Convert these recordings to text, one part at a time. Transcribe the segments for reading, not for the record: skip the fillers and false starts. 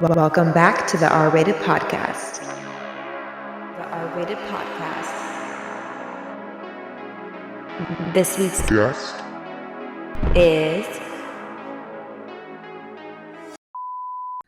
Welcome back to the R-Rated Podcast. The R-Rated Podcast. This week's guest is...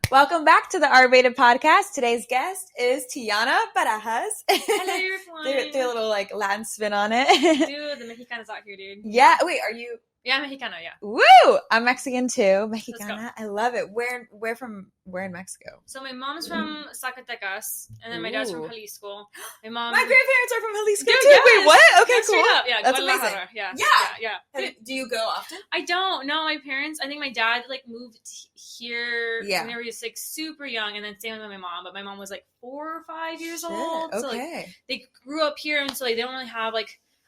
Welcome back to the R-Rated Podcast. Today's guest is Tiana Barajas. Hello, everyone. Threw a little Latin spin on it. Dude, the Mexicana's out here, dude. Yeah. Wait, are you... Yeah, Mexicano, yeah. Woo! I'm Mexican too. Mexicana. I love it. Where in Mexico? So my mom's from Zacatecas, and then my dad's from Jalisco. My grandparents are from Jalisco Dude, too. yes. Wait, what? Okay, That's cool. straight up. Yeah, That's Guadalajara. amazing. Yeah. Do you go often? I don't. No, my parents, I think my dad moved here when they were super young, and then same with my mom. But my mom was 4 or 5 years old. So they grew up here, and so they don't really have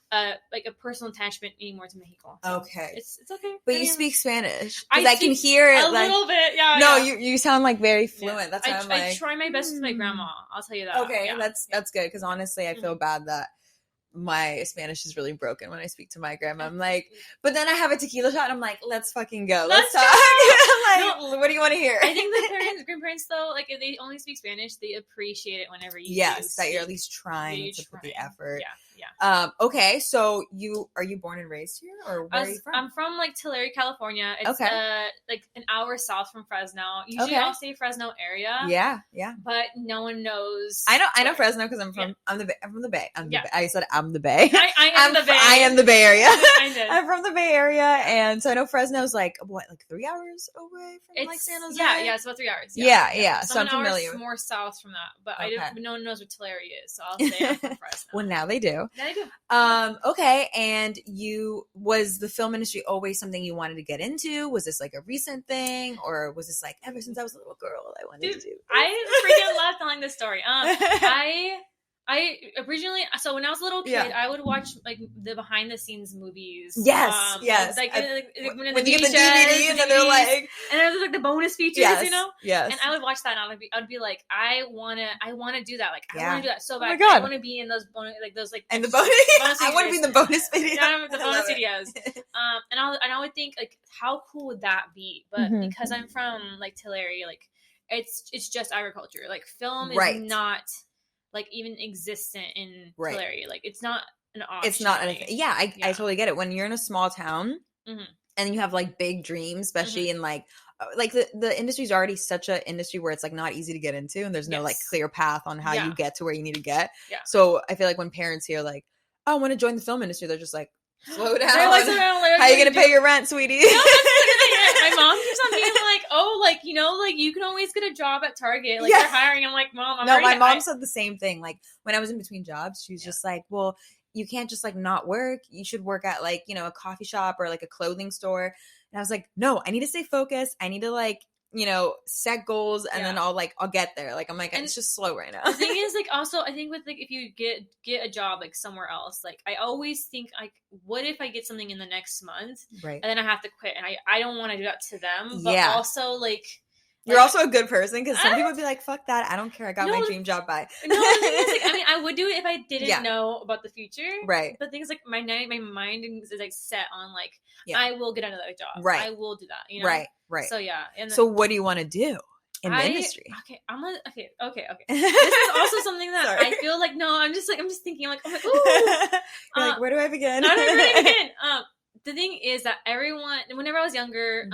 a personal attachment anymore to Mexico. So okay, it's okay. But you speak Spanish because I can hear it a little bit. Yeah. No, yeah. you sound very fluent. Yeah. That's why I try my best with my grandma. I'll tell you that. Okay, yeah. that's good because honestly, I feel bad that my Spanish is really broken when I speak to my grandma. I'm but then I have a tequila shot and I'm let's fucking go. Let's talk. I'm what do you want to hear? I think the grandparents though, if they only speak Spanish, they appreciate it whenever you that you're at least trying to put the effort. Yeah. Okay, so are you born and raised here or where are you from? I'm from Tulare, California. It's an hour south from Fresno. Usually I'll say Fresno area. Yeah. But no one knows. I know Fresno because I'm from the Bay. I said I'm the Bay. I am the Bay. I am the Bay Area. I did. I'm from the Bay Area, and so I know Fresno's 3 hours away from San Jose. Yeah, it's about 3 hours. Yeah. So I'm familiar with more south from that, but no one knows what Tulare is, so I'll say I'm from Fresno. Well, now they do. Yeah, they do. Okay, and was the film industry always something you wanted to get into? Was this a recent thing, or was this ever since I was a little girl I wanted to do? I freaking love telling this story. I originally, so when I was a little kid, I would watch the behind the scenes movies. Yes. When you get the DVD and then they're and there's the bonus features, Yes. And I would watch that and I would be like, I wanna do that. I want to do that so bad. Oh my God. I want to be in those bonus, and the bonus. I want to be in the bonus video. Yeah, the bonus videos. And I would think how cool would that be? But because I'm from Tulare, it's just agriculture. Film is not even existent in Tulare. It's not an option. It's not anything. Yeah, I totally get it. When you're in a small town and you have big dreams, especially in the industry is already such an industry where it's not easy to get into, and there's no clear path on how you get to where you need to get. Yeah. So I feel when parents hear oh, I want to join the film industry, they're just slow down. How are you gonna pay your rent, sweetie? No, my mom keeps on being you can always get a job at Target. They're hiring. I'm Mom, my mom said the same thing. When I was in between jobs, she was just well, you can't just not work. You should work at a coffee shop or a clothing store. And I was no, I need to stay focused. I need to set goals, and then I'll get there. It's just slow right now. The thing is also I think with if you get a job somewhere else, I always think what if I get something in the next month, right? And then I have to quit, and I don't want to do that to them, but also you're also a good person because some people would be fuck that, I don't care, I got my dream job. Bye. No, the thing is I would do it if I didn't know about the future, right? But things my mind is set on I will get another job, right? I will do that, right. So yeah, and so what do you want to do in the industry? Okay, this is also something that I feel no, I'm just thinking ooh, where do I begin? Where do I begin? The thing is that whenever I was younger,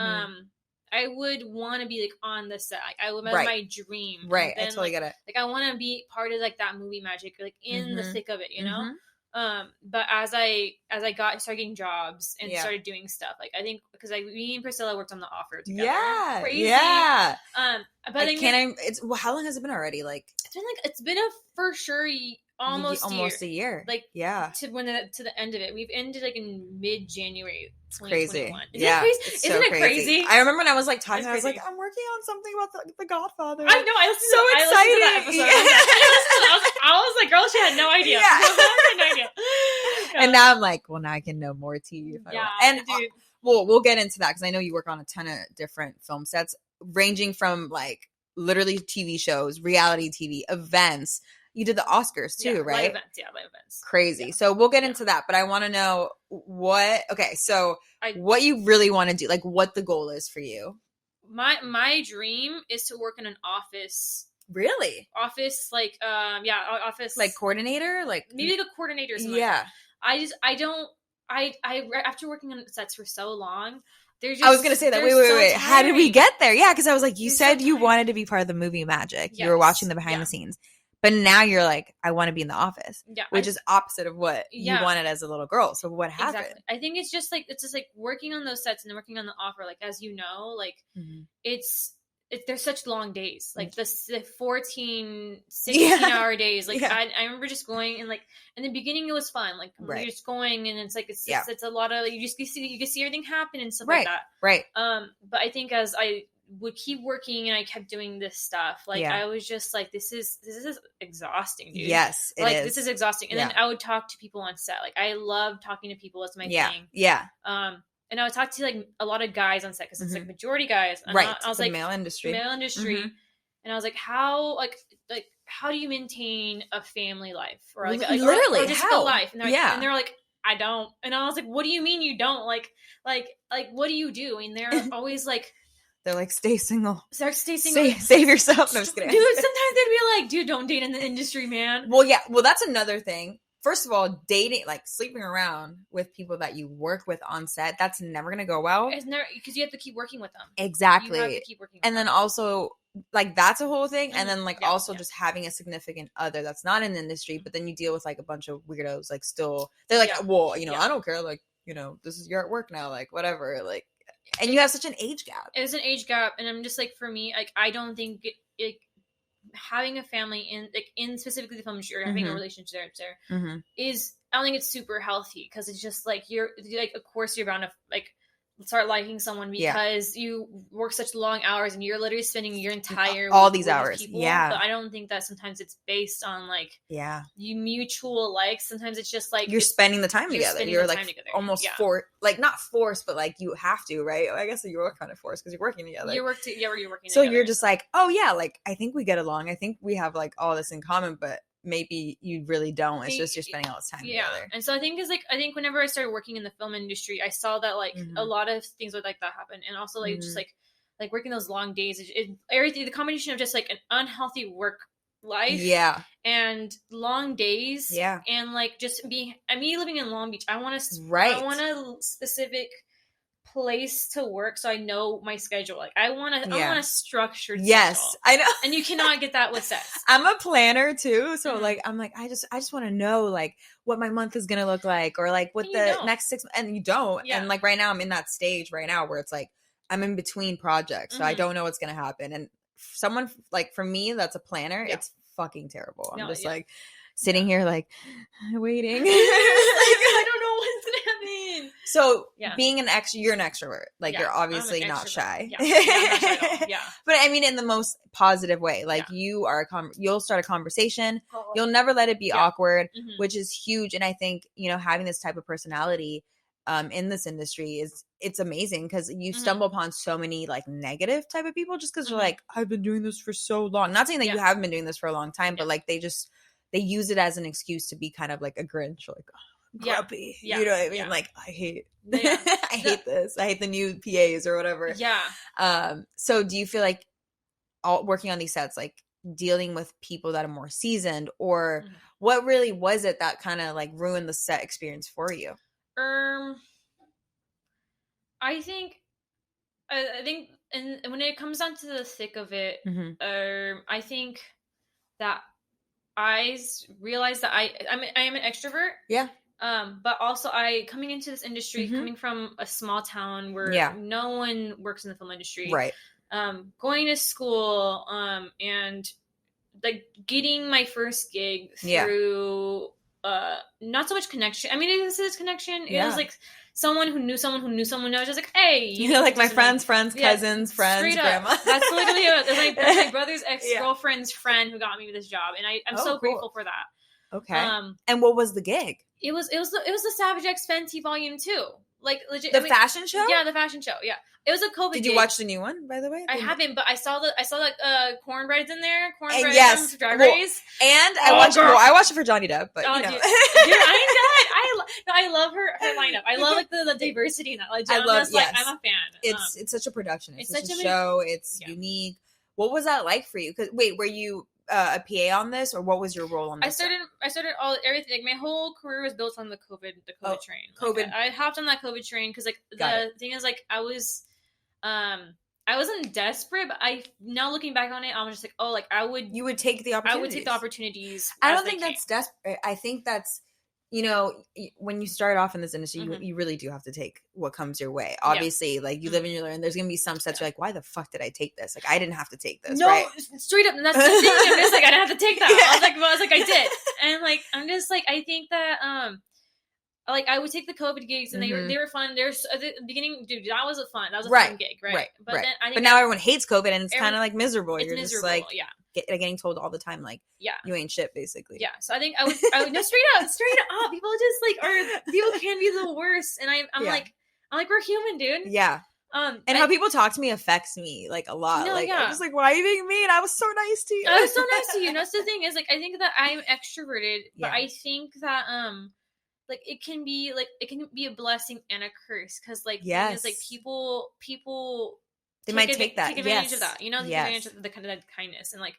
I would want to be on the set. I would have my dream. Right. Then, I totally get it. I want to be part of that movie magic, in the thick of it, you know? But as I started getting jobs and started doing stuff, I think because me and Priscilla worked on The Offer together. Yeah. Crazy. Yeah. But how long has it been already? It's been for sure almost a year. To the end of it. We've ended in mid-January 2021. Crazy. Isn't it crazy? I remember when I was talking, I was I'm working on something about the Godfather. I know. I listened so to that episode. I was girl, she had no idea. Yeah. I had no idea. And now I'm well, now I can know more TV. And dude. We'll get into that because I know you work on a ton of different film sets, ranging from literally TV shows, reality TV, events. You did the Oscars too, right? Live events. Crazy. Yeah. So we'll get into that, but I want to know what you really want to do, what the goal is for you. my dream is to work in an office. Really? Office, like, office. Like coordinator? Like maybe like a coordinator or something. Yeah. Like I after working on sets for so long, I was going to say that. Wait. How did we get there? Yeah, because I was like, you said you wanted to be part of the movie magic. Yes. You were watching the behind the scenes. But now you're like, I want to be in the office. Yeah. Which is opposite of what you wanted as a little girl. So what happened? Exactly. I think it's just like working on those sets and then working on the offer. Like, as you know, like there's such long days, like the 14, 16-hour days. Like I remember just going and like in the beginning it was fun. Like you're just going and it's like it's a lot of you can see everything happen and stuff like that. Right. But I think as I would keep working and I kept doing this stuff, like I was just like, this is exhausting, dude. Yes, it is. This is exhausting. And then I would talk to people on set. Like I love talking to people. It's my thing. Yeah. And I would talk to like a lot of guys on set because it's like majority guys. And right. I was the like, male industry. Mm-hmm. And I was like, how do you maintain a family life or like literally or just a life? And they're like, I don't. And I was like, what do you mean you don't? Like what do you do? And they're always like, they're like, stay single. Stay single. Save yourself. No, I'm just kidding. Dude, sometimes they'd be like, dude, don't date in the industry, man. Well, yeah. Well, that's another thing. First of all, dating, like sleeping around with people that you work with on set, that's never going to go well. It's never, because you have to keep working with them. Exactly. You have to keep working with them. Then also, like, that's a whole thing. And then, like, just having a significant other that's not in the industry, but then you deal with, like, a bunch of weirdos, like, still, they're like, well, you know, I don't care. Like, you know, you're at work now, like, whatever. Like, and you have such an age gap. It's an age gap. And I'm just like, for me, like, I don't think having a family in specifically the film industry or having a relationship there is, I don't think it's super healthy because it's just like you're like, of course you're bound to like start liking someone because you work such long hours and you're literally spending your entire all these hours people. But I don't think that sometimes it's based on like you mutual likes. Sometimes it's just like you're spending the time together. You're like almost not forced, but like you have to, right? I guess you are kind of forced because you're working together. You're working so together. You're just like, oh yeah, like I think we get along. I think we have like all this in common, but maybe you really don't. It's just you're spending all this time together. And so I think whenever I started working in the film industry, I saw that like a lot of things would like that happen, and also like just like working those long days, everything, the combination of just like an unhealthy work life, and long days, and like just me living in Long Beach. I want a specific place to work so I know my schedule. Like I want a structured schedule. I know. And you cannot get that with sets. I'm a planner too, so like I'm like I just want to know like what my month is gonna look like, or like what the next 6 months, and you don't. And like right now I'm in that stage right now where it's like I'm in between projects, so I don't know what's gonna happen. And someone like for me that's a planner, it's fucking terrible. I'm just like sitting here like waiting. I don't know what's gonna happen. So being an you're an extrovert. Like you're obviously not shy. Yeah, I'm not shy at all. Yeah. But I mean in the most positive way. Like you are you'll start a conversation. You'll never let it be awkward, which is huge. And I think, you know, having this type of personality in this industry it's amazing because you stumble upon so many like negative type of people just because you're like, I've been doing this for so long. Not saying that you haven't been doing this for a long time, but like they use it as an excuse to be kind of like a Grinch, like grumpy. You know what I mean? Like I hate I hate this. I hate the new PAs or whatever. So do you feel like working on these sets, like dealing with people that are more seasoned, or what really was it that kind of like ruined the set experience for you? I think and when it comes down to the thick of it, I think that I realized that I am an extrovert. Yeah. But also coming into this industry, coming from a small town where no one works in the film industry. Right. Going to school, and like getting my first gig through not so much connection. I mean, this is connection. It was like someone who knew someone who knew someone. I was just like, hey, you know, like my friends, cousins, friends, grandma. That's literally it. That's my brother's ex-girlfriend's friend who got me this job, and I'm so grateful for that. Okay. And what was the gig? It was the Savage X Fenty Volume 2. Like legit. The fashion show? Yeah, the fashion show. Yeah. It was a COVID Did you watch the new one, by the way? I haven't, but I saw cornbreads in there. Cornbreads from Drag Race. And I watched it for Johnny Depp, but you know. Dude, I love her lineup. I love like the diversity in that. Like, I'm a fan. It's such a production. It's such a show. It's unique. What was that like for you? Because were you a PA on this, or what was your role on this? I started everything. Like, my whole career was built on the COVID train. Like, I hopped on that COVID train because like the thing is like I wasn't desperate, but now looking back on it, I was just like, you would take the opportunities. I would take the opportunities. I don't think that's desperate. I think that's, when you start off in this industry, you really do have to take what comes your way. Obviously, like you live and you learn. There's gonna be some sets you're like, why the fuck did I take this? Like, I didn't have to take this. No, right? Straight up. And that's the thing. I'm just like, I didn't have to take that. I was like, I did. And like, I'm just like, I think that like I would take the COVID gigs and they were fun. There's at the beginning, dude. That was a fun gig, right? But then I think now everyone hates COVID and it's kind of like miserable. You're miserable, just like getting told all the time like you ain't shit basically. Yeah. So I think I would no straight up. People just like people can be the worst, and I'm like we're human, dude. Yeah. And how people talk to me affects me like a lot. I'm just like, why are you being mean? I was so nice to you. I was so nice to you. And that's the thing is like I think that I'm extroverted, but I think that like it can be a blessing and a curse because like it's like people they might take advantage of that, take advantage of the kind of kindness, and like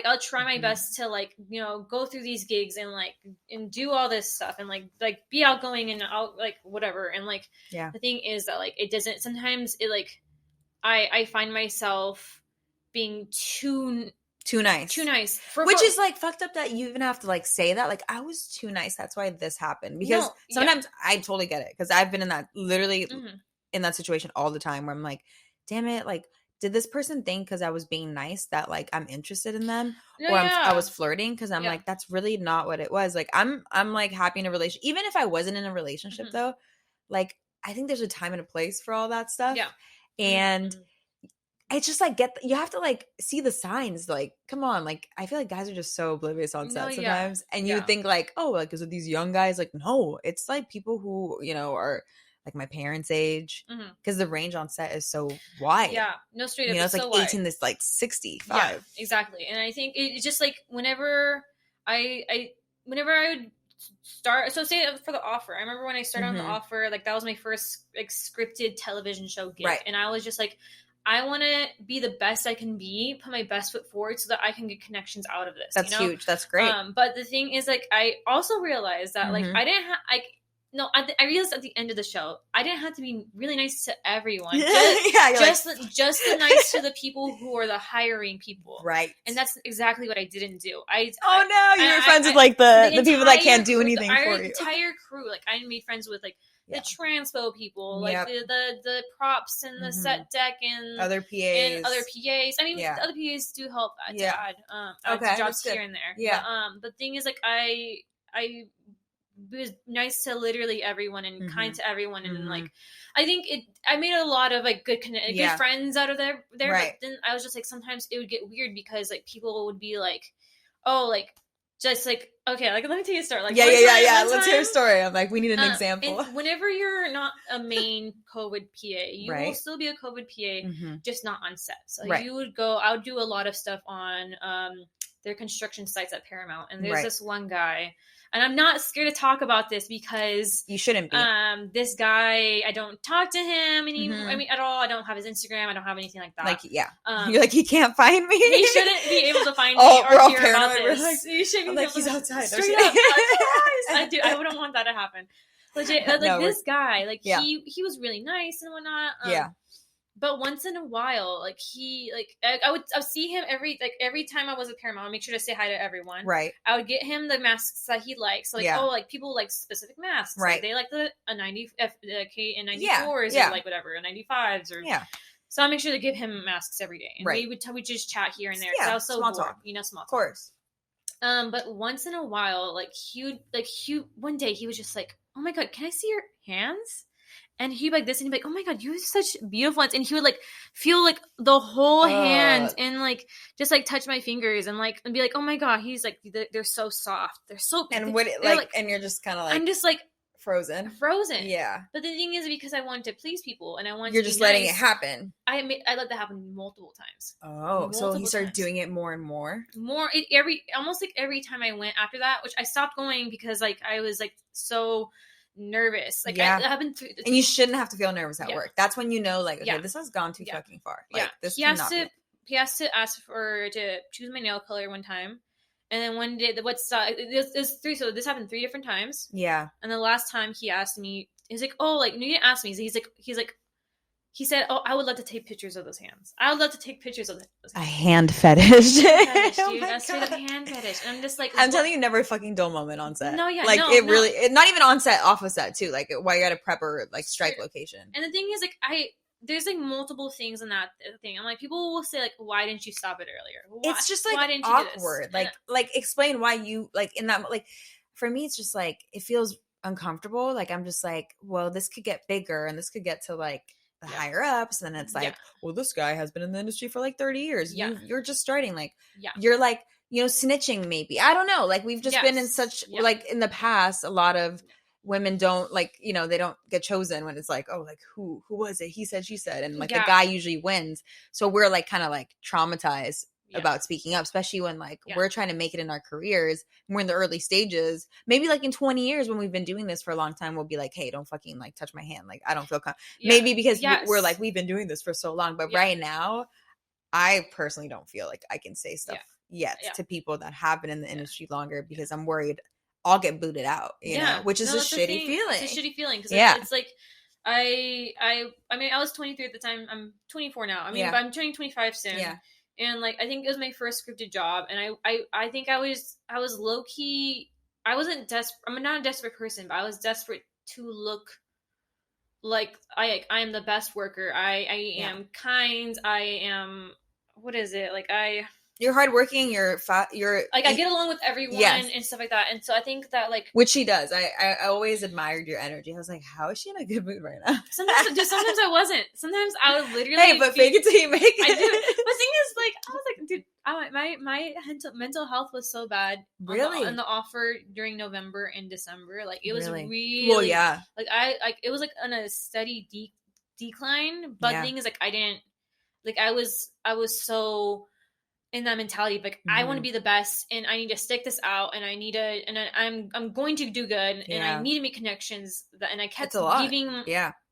I'll try my best to like go through these gigs and like and do all this stuff and like be outgoing and out like whatever, and like the thing is that like it doesn't sometimes it like I find myself being too nice which is like fucked up that you even have to like say that like I was too nice, that's why this happened, because sometimes I totally get it because I've been in that literally in that situation all the time where I'm like, damn it, like did this person think because I was being nice that like I'm interested in them or I was flirting, because I'm like that's really not what it was. Like I'm like happy in a relationship, even if I wasn't in a relationship though, like I think there's a time and a place for all that stuff, and it's just like you have to like see the signs. Like, come on, like I feel like guys are just so oblivious on set sometimes, and you think like, oh, like is it these young guys? Like, no, it's like people who are like my parents' age, because the range on set is so wide. Yeah, no, straight up, it's like so 18 to like 65. Yeah, exactly. And I think it's just like whenever I would start, so say for The Offer, I remember when I started on The Offer, like that was my first like scripted television show gig, and I was just like, I want to be the best I can be, put my best foot forward so that I can get connections out of this. That's huge. That's great. But the thing is, like, I also realized that, like, I didn't have, I realized at the end of the show, I didn't have to be really nice to everyone. Just the nice to the people who are the hiring people. Right. And that's exactly what I didn't do. You were friends with, like, the people that can't do anything for you. The entire crew. Like, I made friends with, like, the transpo people, like the props and the set deck and other PAs. I mean, the other PAs do help to add jobs here and there. Yeah. But the thing is, like, I was nice to literally everyone and kind to everyone, and like I think I made a lot of like good friends out of there. Right. But then I was just like, sometimes it would get weird because like people would be like, oh, like just like, okay, like let me tell you a story. Like let's hear a story. I'm like, we need an example. And whenever you're not a main COVID PA, you will still be a COVID PA, just not on set. So you would go. I would do a lot of stuff on their construction sites at Paramount, and there's this one guy. And I'm not scared to talk about this because you shouldn't be. This guy, I don't talk to him anymore. I mean, at all. I don't have his Instagram. I don't have anything like that. Like, you're like, he can't find me. He shouldn't be able to find me or hear about this. Like, you shouldn't be he's outside. Straight up. I wouldn't want that to happen. Legit, like this guy, like he was really nice and whatnot. But once in a while, like I would see him every time I was at Paramount. I'd make sure to say hi to everyone. Right. I would get him the masks that he likes. So like people like specific masks. Right. Like, they like the 90 K94s or like whatever, 95s or So I make sure to give him masks every day, and we just chat here and there. I was so small bored, talk. Small talk. Of course. But once in a while, one day he was just like, "Oh my God, can I see your hands?" And he'd be like this, and he'd be like, "Oh my God, you have such beautiful hands." And he would like feel like the whole hand and like just like touch my fingers and be like, "Oh my God," he's like, "They're so soft. They're so." And what like, and you're just kind of like, I'm just like, Frozen. Yeah. But the thing is, because I wanted to please people and I wanted You're to just be letting nice, it happen. I let that happen multiple times. Oh, so he started doing it more and more? Almost like every time I went after that, which I stopped going because like I was like so nervous. Like yeah. I haven't and you shouldn't have to feel nervous at work. That's when you know, like, okay, this has gone too fucking far. Like, this cannot be. He has to ask to choose my nail color one time. And then one day, there's three, so this happened 3 different times. Yeah. And the last time he asked me, he's like, oh, like, no, you didn't ask me. He said, oh, I would love to take pictures of those hands. I would love to take pictures of those hands. A hand fetish. Dude. That's straight up hand fetish. And I'm just like, I'm telling you, never a fucking dull moment on set. No, yeah, like really, not even on set, off of set too. Like while you're at a prep or like strike location. And the thing is, like, there's like multiple things in that thing. I'm like, people will say like, why didn't you stop it earlier? It's just like awkward. Like explain why you like in that, like for me, it's just like, it feels uncomfortable. Like, I'm just like, well, this could get bigger and this could get to like the higher ups. And then it's like, well, this guy has been in the industry for like 30 years. You're just starting. Like, you're like, snitching maybe. I don't know. Like, we've just been in such, like in the past, a lot of women don't like, they don't get chosen when it's like, oh, like who was it? He said, she said. And like the guy usually wins. So we're like kind of like traumatized about speaking up, especially when like we're trying to make it in our careers. We're in the early stages. Maybe like in 20 years when we've been doing this for a long time, we'll be like, hey, don't fucking like touch my hand. Like, I don't feel maybe because we're like, we've been doing this for so long. But right now, I personally don't feel like I can say stuff yet to people that have been in the industry longer because I'm worried I'll get booted out, you know, which is a shitty feeling. It's a shitty feeling because it's like I mean, I was 23 at the time. I'm 24 now. I mean, but I'm turning 25 soon. Yeah. And like, I think it was my first scripted job, and I think I was low key. I wasn't desperate. I'm not a desperate person, but I was desperate to look like I'm the best worker. I am kind. I am. What is it like? You're hardworking. You're like, I get along with everyone and stuff like that. And so I think that like, which she does. I always admired your energy. I was like, how is she in a good mood right now? Sometimes I wasn't. Sometimes I would literally. Hey, but fake it till you make it. I do. The thing is, like, I was like, dude, my mental health was so bad. Really? On the offer during November and December, like it was really. Well, yeah. Like it was like on a steady decline. But the thing is, like, I was so in that mentality of like, I want to be the best and I need to stick this out and I'm going to do good and I need to make connections and I kept giving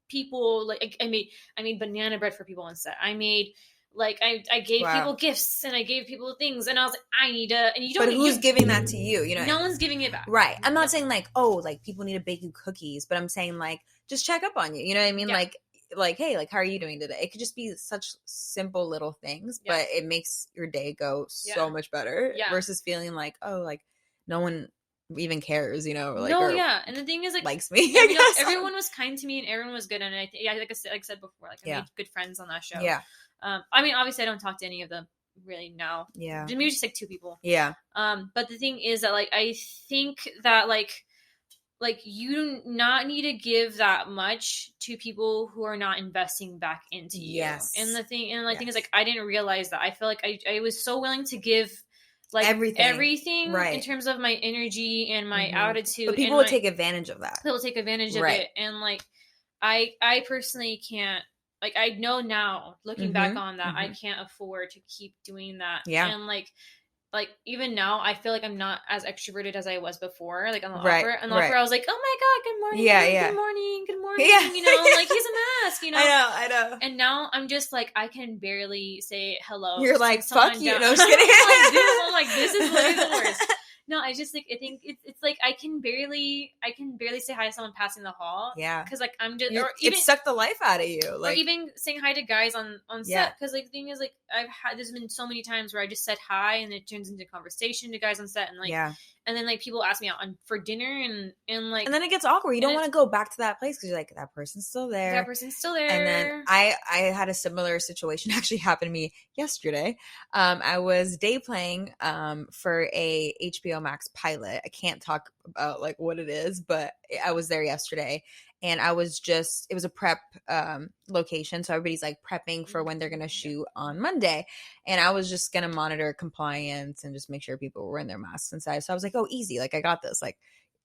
people like I made banana bread for people on set. I made like I gave people gifts and I gave people things and I was like, I need to, and you don't. But who's giving that to you? You know, no one's giving it back. Right. I'm not saying like, oh, like people need to bake you cookies, but I'm saying like just check up on you. You know what I mean? Like, hey, like, how are you doing today? It could just be such simple little things, but it makes your day go so much better versus feeling like, oh, like no one even cares, you know? Like, and the thing is, like, likes me. Everyone was kind to me and everyone was good, and like I said before, like I made good friends on that show. Yeah. I mean, obviously, I don't talk to any of them really now. Yeah. Maybe just like 2 people. Yeah. But the thing is that like I think that like you do not need to give that much to people who are not investing back into you. Yes. And the thing is like, I didn't realize that. I feel like I was so willing to give like everything right. in terms of my energy and my attitude. But people will take advantage of that. They'll take advantage of it. And like, I personally can't, like, I know now looking back on that, I can't afford to keep doing that. Yeah. And like even now, I feel like I'm not as extroverted as I was before. Like on the offer, I was like, "Oh my god, good morning, good morning." Yeah. You know, like he's a mask. You know, I know. And now I'm just like, I can barely say hello. You're like, "Fuck you." No, I'm just kidding. I'm like, this is literally the worst. No, I just like, I think it's like I can barely say hi to someone passing the hall. Yeah, because like I'm just it sucked the life out of you. Like, or even saying hi to guys on set. Because like the thing is, like there's been so many times where I just said hi and it turns into conversation to guys on set and like and then like people ask me out for dinner and like and then it gets awkward. You don't want to go back to that place because you're like, that person's still there. And then I had a similar situation actually happen to me yesterday. I was day playing for a HBO Max pilot. I can't talk about like what it is, but I was there yesterday and it was a prep location. So everybody's like prepping for when they're going to shoot on Monday. And I was just going to monitor compliance and just make sure people were wearing their masks inside. So I was like, oh, easy. Like I got this. Like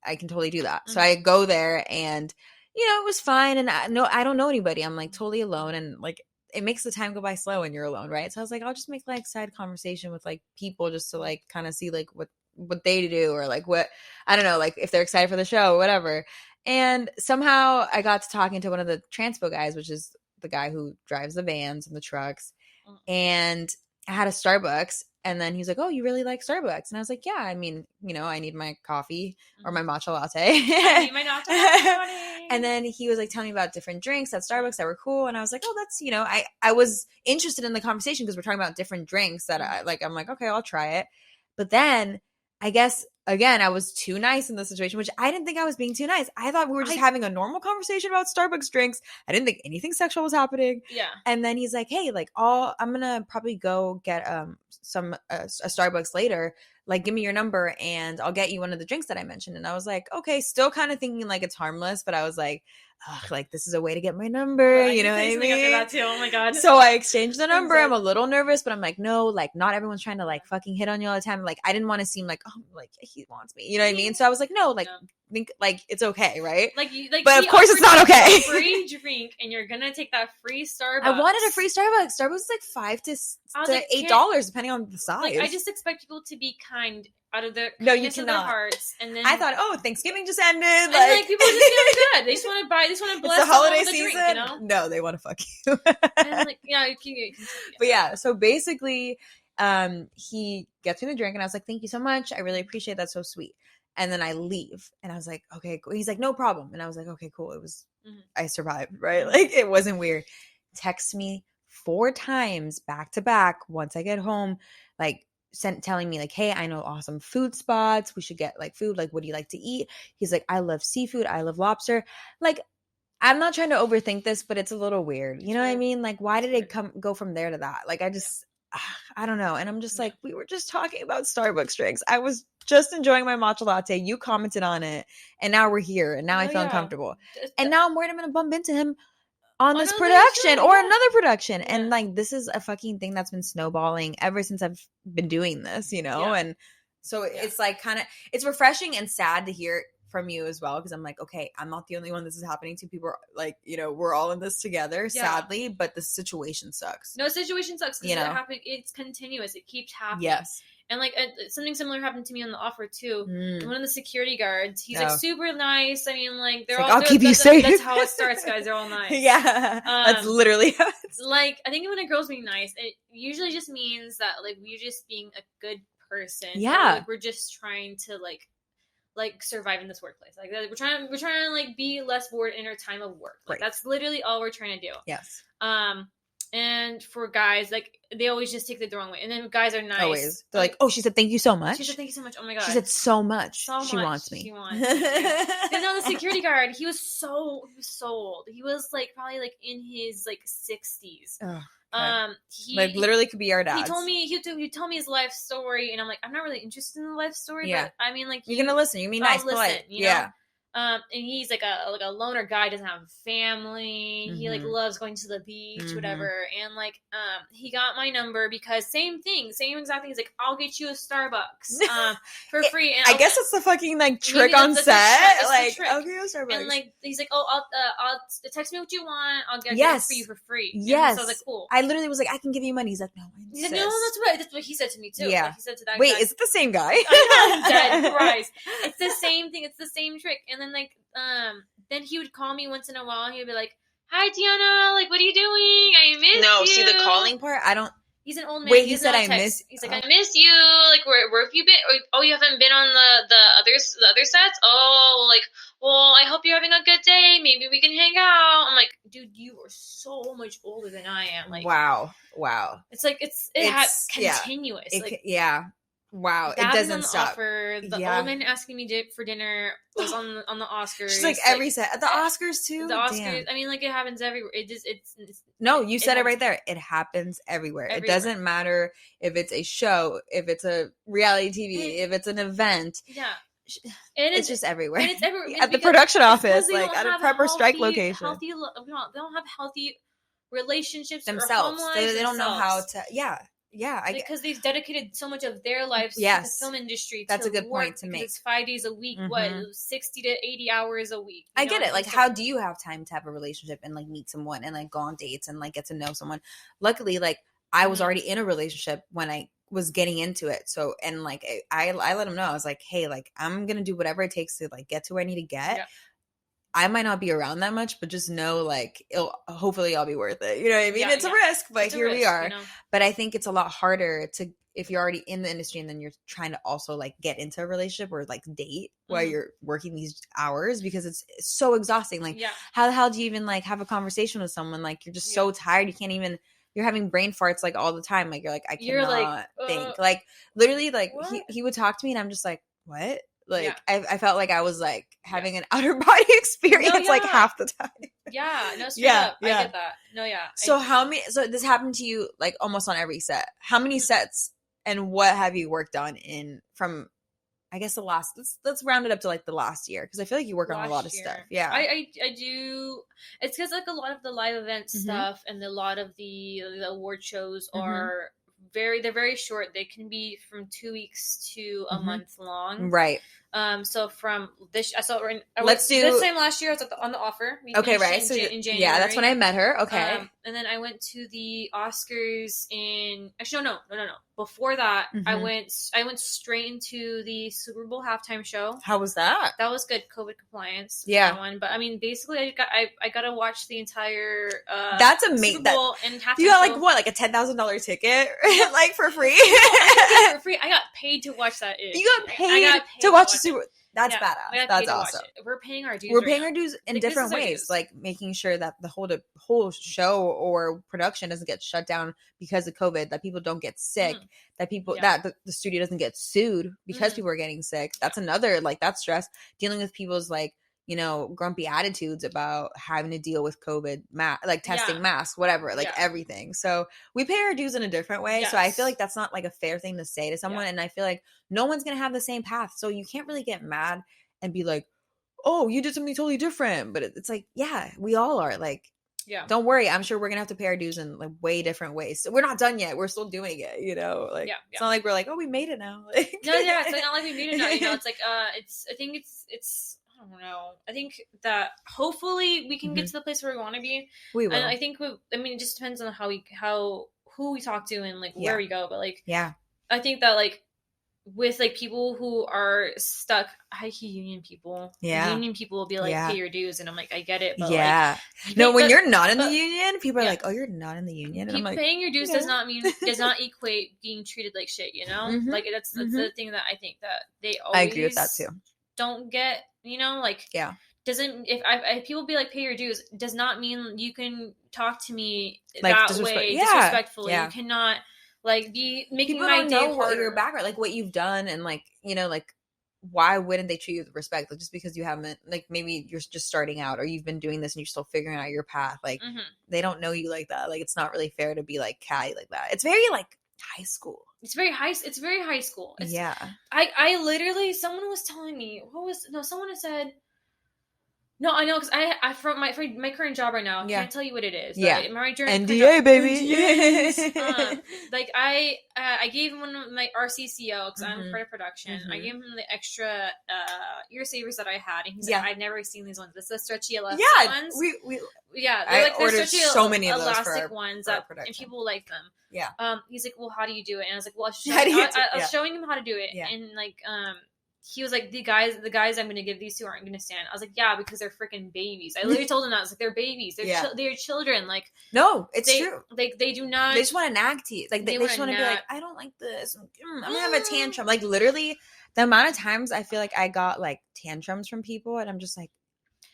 I can totally do that. So I go there and, it was fine. And I don't know anybody. I'm like totally alone. And like, it makes the time go by slow when you're alone, right? So I was like, I'll just make like side conversation with like people just to like kind of see like what they do or like what, I don't know, like if they're excited for the show or whatever. And somehow I got to talking to one of the transpo guys, which is the guy who drives the vans and the trucks. And I had a Starbucks. And then he's like, oh, you really like Starbucks? And I was like, yeah, I mean, I need my coffee or my matcha latte. I need my matcha latte. And then he was like telling me about different drinks at Starbucks that were cool. And I was like, oh, that's, I was interested in the conversation because we're talking about different drinks that I'm like, okay, I'll try it. But then I guess, again, I was too nice in this situation, which I didn't think I was being too nice. I thought we were just having a normal conversation about Starbucks drinks. I didn't think anything sexual was happening. Yeah. And then he's like, hey, like, I'm going to probably go get a Starbucks later. Like, give me your number and I'll get you one of the drinks that I mentioned. And I was like, okay, still kind of thinking like it's harmless, but I was like, like this is a way to get my number, you know what I mean? That too. Oh my God. So I exchanged the number. I'm a little nervous, but I'm like, no, like not everyone's trying to like fucking hit on you all the time. Like I didn't want to seem like, oh, like he wants me, you know what I mean? So I was like, no, like think like it's okay, right? But of course it's not okay. Free drink, and you're gonna take that free Starbucks. I wanted a free Starbucks. Starbucks is like $5 to $8 depending on the size. Like I just expect people to be kind out of their you cannot. Of their hearts, and then I thought, oh, Thanksgiving just ended. And like people are just feeling good. They just want to buy. They just want to bless the holiday season. Drink, No, they want to fuck you. And like But yeah, so basically, he gets me the drink, and I was like, thank you so much. I really appreciate that. So sweet. And then I leave, and I was like, okay, cool. He's like, no problem. And I was like, okay, cool. It was, I survived, right? Like it wasn't weird. Text me 4 times back to back. Once I get home, like telling me like, hey, I know awesome food spots. We should get like food. Like, what do you like to eat? He's like, I love seafood. I love lobster. Like, I'm not trying to overthink this, but it's a little weird. You know what I mean? Like, why did it go from there to that? Like, I don't know. And I'm just like, we were just talking about Starbucks drinks. I was just enjoying my matcha latte. You commented on it. And now we're here. And now I feel uncomfortable. And now I'm worried I'm going to bump into him on this production or another production. Yeah. And like, this is a fucking thing that's been snowballing ever since I've been doing this, Yeah. And so it's like it's refreshing and sad to hear from you as well. Cause I'm like, okay, I'm not the only one this is happening to. People are like, we're all in this together, sadly, but the situation sucks. No, situation sucks. Cause it's continuous. It keeps happening. Yes. And like something similar happened to me on the offer too. One of the security guards, he's like super nice. I mean, like they're all. I'll keep you safe. That's how it starts, guys. They're all nice. Yeah, that's literally how it's like. I think when a girl's being nice, it usually just means that like we're just being a good person. Yeah, like, we're just trying to like survive in this workplace. Like we're trying to like be less bored in our time of work. Like that's literally all we're trying to do. Yes. And for guys, like, they always just take it the wrong way. And then guys are nice. Always. They're like, oh, she said thank you so much. She said thank you so much. Oh, my God. She said so much. She wants me. She wants me. And now the security guard, he was so old. He was, like, probably, like, in his, like, 60s. Oh, okay. He like, literally could be our dad. He told me, he'd tell me his life story. And I'm like, I'm not really interested in the life story. Yeah. But, I mean, like. You're going to listen. You mean nice, polite. You know? And he's like a loner guy, doesn't have a family. He like loves going to the beach, whatever. And like, he got my number because same exact thing. He's like, I'll get you a Starbucks, for free. And I guess it's the fucking like trick on set. Like, I'll get you a Starbucks. And like, he's like, oh, I'll text me what you want. I'll get it for you for free. Yes. And so I was like, cool. I literally was like, I can give you money. He's like, no, he's like, no, that's what he said to me too. Yeah. Like, he said to that Wait, guy. is it the same guy? I'm dead. Christ. It's the same thing. It's the same trick. And then like, then he would call me once in a while. He would be like, "Hi, Tiana. Like, what are you doing? I miss you." No, see the calling part. I don't. He's an old man. Wait, he said I miss. He's like, I miss you. Like, where have you been? Oh, you haven't been on the other sets. Oh, like, well, I hope you're having a good day. Maybe we can hang out. I'm like, dude, you are so much older than I am. Like, wow. It's like it's continuous. Yeah. Wow, it doesn't stop. Offer. The old man asking me for dinner was on the Oscars. She's like every set. The Oscars too. The Oscars. Damn. I mean, like it happens everywhere. It's no, you said it right there. It happens everywhere. It doesn't matter if it's a show, if it's a reality TV, if it's an event. Yeah. It's just everywhere. And it's everywhere. At the production office, like at a prep or strike location. They don't have healthy relationships themselves. They don't know how to. because they've dedicated so much of their lives to the film industry. That's a good point to make. It's 5 days a week, 60 to 80 hours a week. I get it. Like, how do you have time to have a relationship and like meet someone and like go on dates and like get to know someone? Luckily, like I was already in a relationship when I was getting into it. So, and like I let him know, I was like, hey, like I'm gonna do whatever it takes to like get to where I need to get. I might not be around that much, but just know like hopefully I'll be worth it. You know what I mean? It's a risk, but here we are. You know? But I think it's a lot harder to, if you're already in the industry and then you're trying to also like get into a relationship or like date while you're working these hours, because it's so exhausting. Like how the hell do you even like have a conversation with someone? Like you're just so tired. You can't even, you're having brain farts like all the time. Like you're like, I cannot think. Like literally like he would talk to me and I'm just like, what? Like I felt like I was like having an outer body experience like half the time. Straight up. I get that. So so this happened to you like almost on every set. How many sets and what have you worked on from I guess the last, let's round it up to like the last year, because I feel like you work on a lot of stuff. I do. It's because like a lot of the live event stuff and a lot of the award shows are they're very short. They can be from 2 weeks to a month long. Right. So from this, let's do this time last year. I was on the Offer. Okay, right. So in January. Yeah, that's when I met her. Okay. And then I went to the Oscars in. Actually, no. Before that, I went straight into the Super Bowl halftime show. How was that? That was good. COVID compliance. Yeah. One. But I mean, basically, I got to watch the entire. That's amazing. Super Bowl and halftime. You got like what, like a $10,000 ticket, like for free? For free. I got paid to watch that. You got paid to watch the Super. That's badass. That's awesome. We're paying our dues. We're paying our dues in different ways, like making sure that the whole show or production doesn't get shut down because of COVID, that people don't get sick, that people that the studio doesn't get sued because people are getting sick. That's another, like, that's stress. Dealing with people's like, you know, grumpy attitudes about having to deal with COVID, like testing masks, whatever, like everything. So we pay our dues in a different way. Yes. So I feel like that's not like a fair thing to say to someone. And I feel like no one's going to have the same path. So you can't really get mad and be like, oh, you did something totally different. But it's like, yeah, we all are like, don't worry. I'm sure we're going to have to pay our dues in like way different ways. So we're not done yet. We're still doing it, you know, like it's not like we're like, oh, we made it now. Like, no, it's like not like we made it now. You know, it's like, I think it's, I don't know. I think that hopefully we can get to the place where we want to be. We will. And I think it just depends on who we talk to and like where we go. But like, I think that like with like people who are stuck, union people. Union people will be like, pay your dues, and I'm like, I get it. But like, no, when you're not in the union, people are like, oh, you're not in the union. And I'm like, paying your dues does not equate being treated like shit. You know, like that's the thing that I think that they always. I agree with that too. Don't get, you know, like doesn't if people be like, pay your dues, does not mean you can talk to me like that way disrespectfully. You cannot like be making people my don't day know harder. What your background, like what you've done, and like, you know, like why wouldn't they treat you with respect? Like just because you haven't, like maybe you're just starting out or you've been doing this and you're still figuring out your path. Like they don't know you like that. Like it's not really fair to be like catty like that. It's very like high school. It's very high school. I literally, someone was telling me, someone had said, no, I know, because I from my current job right now, I can't tell you what it is. Yeah. My NDA, baby. NDAs. Like I gave him one of my RCCO, because I'm part of production. I gave him the extra ear savers that I had, and he's like, I've never seen these ones. This is the stretchy elastic ones. They're like the stretchy so many of those elastic ones that, and people like them. Yeah. He's like, well, how do you do it? And I was like, well, I was showing him how to do it, and like, he was like, the guys I'm going to give these to aren't going to stand. I was like, yeah, because they're freaking babies. I literally told him that. I was like, they're babies. They're children. Like, no, it's true. Like, they do not. They just want to nag to you. Like, they just want to be like, I don't like this. I'm going to have a tantrum. Like, literally, the amount of times I feel like I got like tantrums from people, and I'm just like,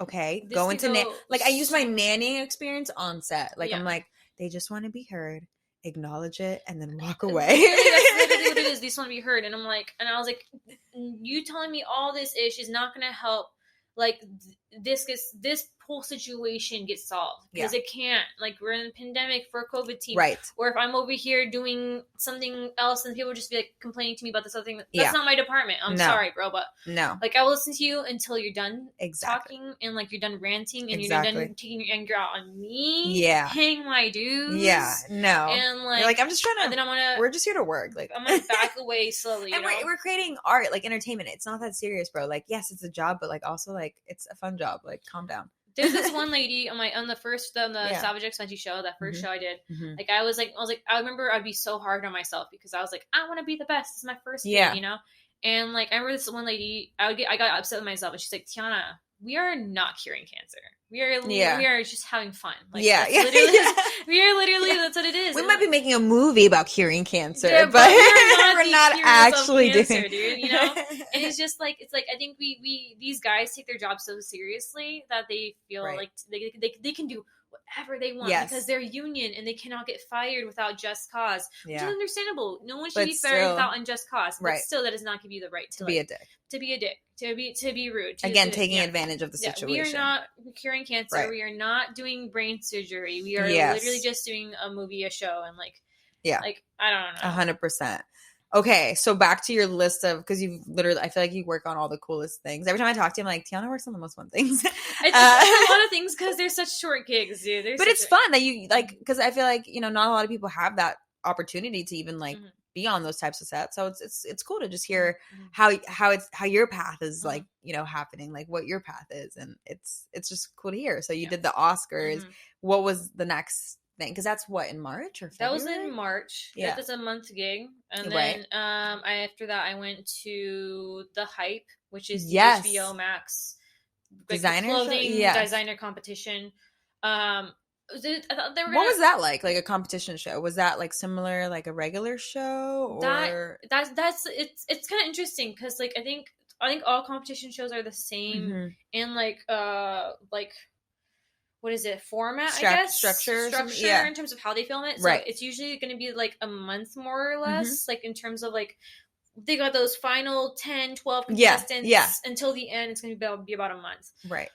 okay, go into like I use my nannying experience on set. Like, I'm like, they just want to be heard. Acknowledge it and then walk away. That's literally what it is. They just want to be heard. And I'm like, and I was like, you telling me all this is not going to help. Like this whole situation get solved, because it can't. Like, we're in a pandemic for a COVID team, right? Or if I'm over here doing something else and people just be like complaining to me about this other thing, that's not my department. I'm sorry, bro, but like, I will listen to you until you're done talking, and like you're done ranting, and you're done taking your anger out on me, paying my dues, and like I'm just trying to. And then we're just here to work. Like, I'm gonna back away slowly. And we're creating art, like entertainment. It's not that serious, bro. Like, yes, it's a job, but like also like it's a fun job. Like, calm down. There's this one lady on the Savage X Fenty show, that first show I did. Like, I was like, I remember I'd be so hard on myself because I was like, I want to be the best. It's my first thing, you know? And like, I remember this one lady, I got upset with myself, and she's like, Tiana, we are not curing cancer. We are just having fun. Like, we are literally, that's what it is. We might be making a movie about curing cancer, but we're not actually cancer, dude, you know? And it's just like, I think we these guys take their job so seriously that they feel like they can do whatever they want because they're union, and they cannot get fired without just cause, which is understandable. No one should be fired without unjust cause, but still, that does not give you the right to be a dick, to be rude, taking advantage of the situation. We are not curing cancer. We are not doing brain surgery. We are literally just doing a show, and like I don't know, 100%. Okay, so back to your list of, because you've literally, I feel like you work on all the coolest things. Every time I talk to you, I'm like, Tiana works on the most fun things. It's a lot of things because they're such short gigs, dude. But it's fun that you, like, because I feel like, not a lot of people have that opportunity to even, like, be on those types of sets. So it's cool to just hear how your path is, like, happening, like what your path is. And it's just cool to hear. So you did the Oscars. What was the next thing? Because that's what, in March or February? That was in March. Yeah, that's a month gig, and then after that I went to the Hype, which is the HBO Max designer competition. What was that like a competition show? Was that like similar, like a regular show, or it's kind of interesting because like I think all competition shows are the same in like what is it, format, I guess? Structure in terms of how they film it. So it's usually going to be like a month more or less, like in terms of like, they got those final 10, 12 contestants until the end. It's going to be about a month. Right.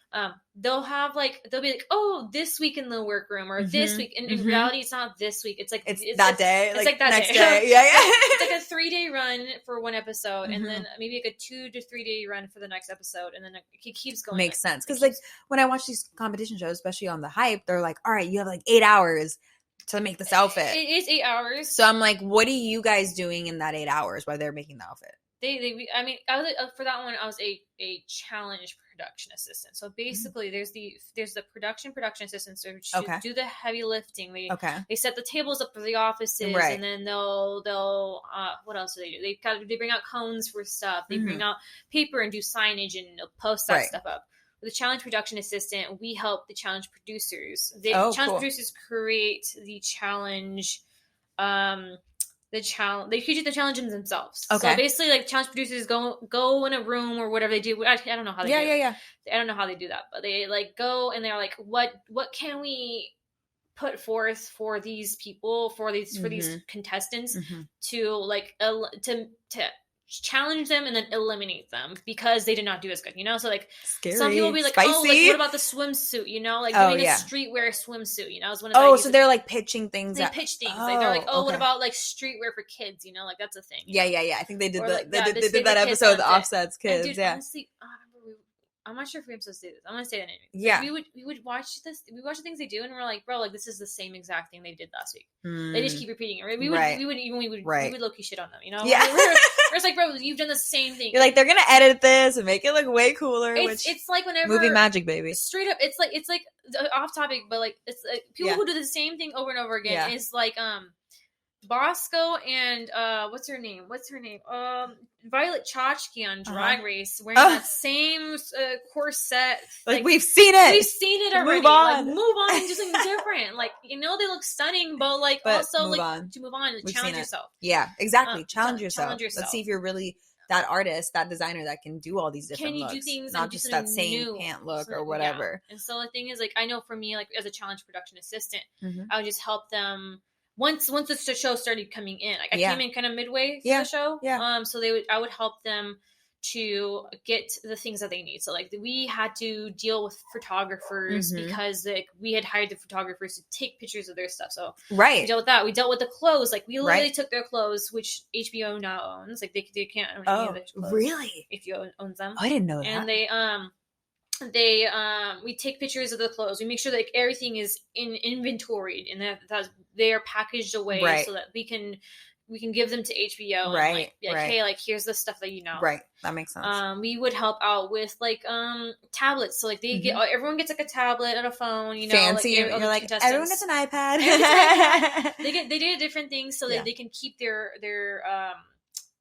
They'll be like, oh, this week in the workroom, or this week. And in reality, it's not this week. It's like, it's that day. It's like that next day. It's like a 3-day run for one episode, and then maybe like a 2 to 3 day run for the next episode. And then it keeps going. Makes sense. Because like when I watch these competition shows, especially on the Hype, they're like, all right, you have like 8 hours to make this outfit. It is 8 hours. So I'm like, what are you guys doing in that 8 hours while they're making the outfit? I was for that one. I was a challenge production assistant. So basically, there's the production assistants who do the heavy lifting. They set the tables up for the offices, and then they'll what else do they do? They bring out cones for stuff. They bring out paper and do signage, and they'll post that stuff up. The challenge production assistant, we help the challenge producers. Producers create the challenge. They create the challenges themselves. Okay. So basically, like, challenge producers go in a room or whatever they do. I don't know how they do it. I don't know how they do that, but they like go and they're like, what can we put forth for these people, for these contestants to like to challenge them and then eliminate them because they did not do as good, So like some people will be like, spicy. Oh, like what about the swimsuit, like doing a streetwear swimsuit, is one of the so they're like pitching things. They pitch things. Like they're like, what about like streetwear for kids, like that's a thing. Yeah. I think they did they did that episode of the Offset's Kids. And dude, honestly, I'm not sure if we're supposed to say this. I'm gonna say that anyway. Yeah. We would watch this. We watch the things they do, and we're like, bro, like this is the same exact thing they did last week. They just keep repeating it. We would low key shit on them, Yeah. We're just like, bro, you've done the same thing. You're like, they're gonna edit this and make it look way cooler. It's like whenever movie magic, baby. Straight up, it's like off topic, but like it's like people who do the same thing over and over again. It's like Bosco and what's her name? Violet Chachki on Drag Race wearing that same corset. Like we've seen it. We've seen it already. Move on and do something different. Like they look stunning, but also move on. To move on and challenge yourself. Yeah, exactly. Challenge yourself. Let's see if you're really that artist, that designer that can do all these different looks. Can you do things not just that same pant look or whatever. Yeah. And so the thing is, like, I know for me, like as a challenge production assistant, I would just help them. Once the show started coming in, like I came in kind of midway through the show. Yeah. So I would help them to get the things that they need. So like we had to deal with photographers because like we had hired the photographers to take pictures of their stuff. So we dealt with that. We dealt with the clothes. Like we literally took their clothes, which HBO now owns. Like they can't own any of their clothes. Really? HBO owns them. I didn't know that. And we take pictures of the clothes. We make sure that like, everything is inventoried and that they are packaged away so that we can give them to HBO and like hey, like here's the stuff that you know. Right. That makes sense. We would help out with like tablets. So like they get everyone gets like a tablet and a phone, you know. Fancy. Like, you're like everyone gets an iPad. They did different things so that they can keep their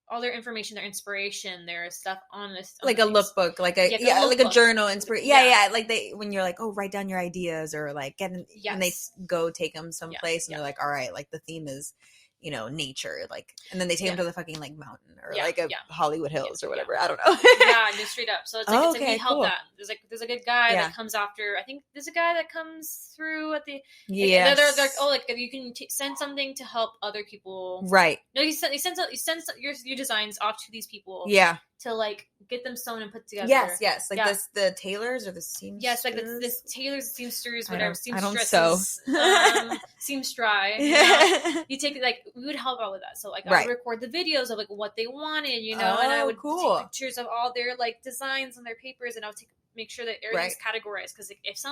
all their information, their inspiration, their stuff on this, like a lookbook, like a like a journal inspiration. Yeah. Like when you're like, oh, write down your ideas or like and they go take them someplace and they're like, all right, like the theme is, you know, nature, like, and then they take them to the fucking like mountain or like a Hollywood Hills or whatever. I don't know. Just straight up. So it's like, it's like we help that. There's a good guy that comes after. I think there's a guy that comes through at the they're like, oh, like you can send something to help other people. Right. No, you send your designs off to these people. Yeah. To like get them sewn and put together. Yes. Like this, the tailors or the seamsters. Yes, like this tailors, seamsters, whatever. I don't sew. Seamstry. You know? You take like we would help out with that. So like I would record the videos of like what they wanted, you know, and I would take pictures of all their like designs on their papers, and I would make sure that everything's categorized because like, if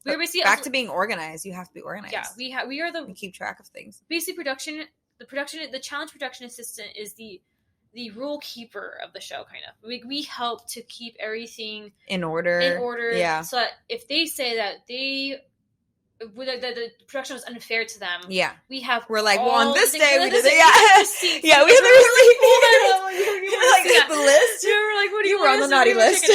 we're basically back to being organized. You have to be organized. Yeah, we keep track of things. Basically, the challenge production assistant is the rule keeper of the show, kind of. We help to keep everything in order. Yeah. So that if they say that the production was unfair to them, we're like, well, on this day we did it. Yeah, we have the receipt. You're like the list. We're like, what do you were on the naughty list?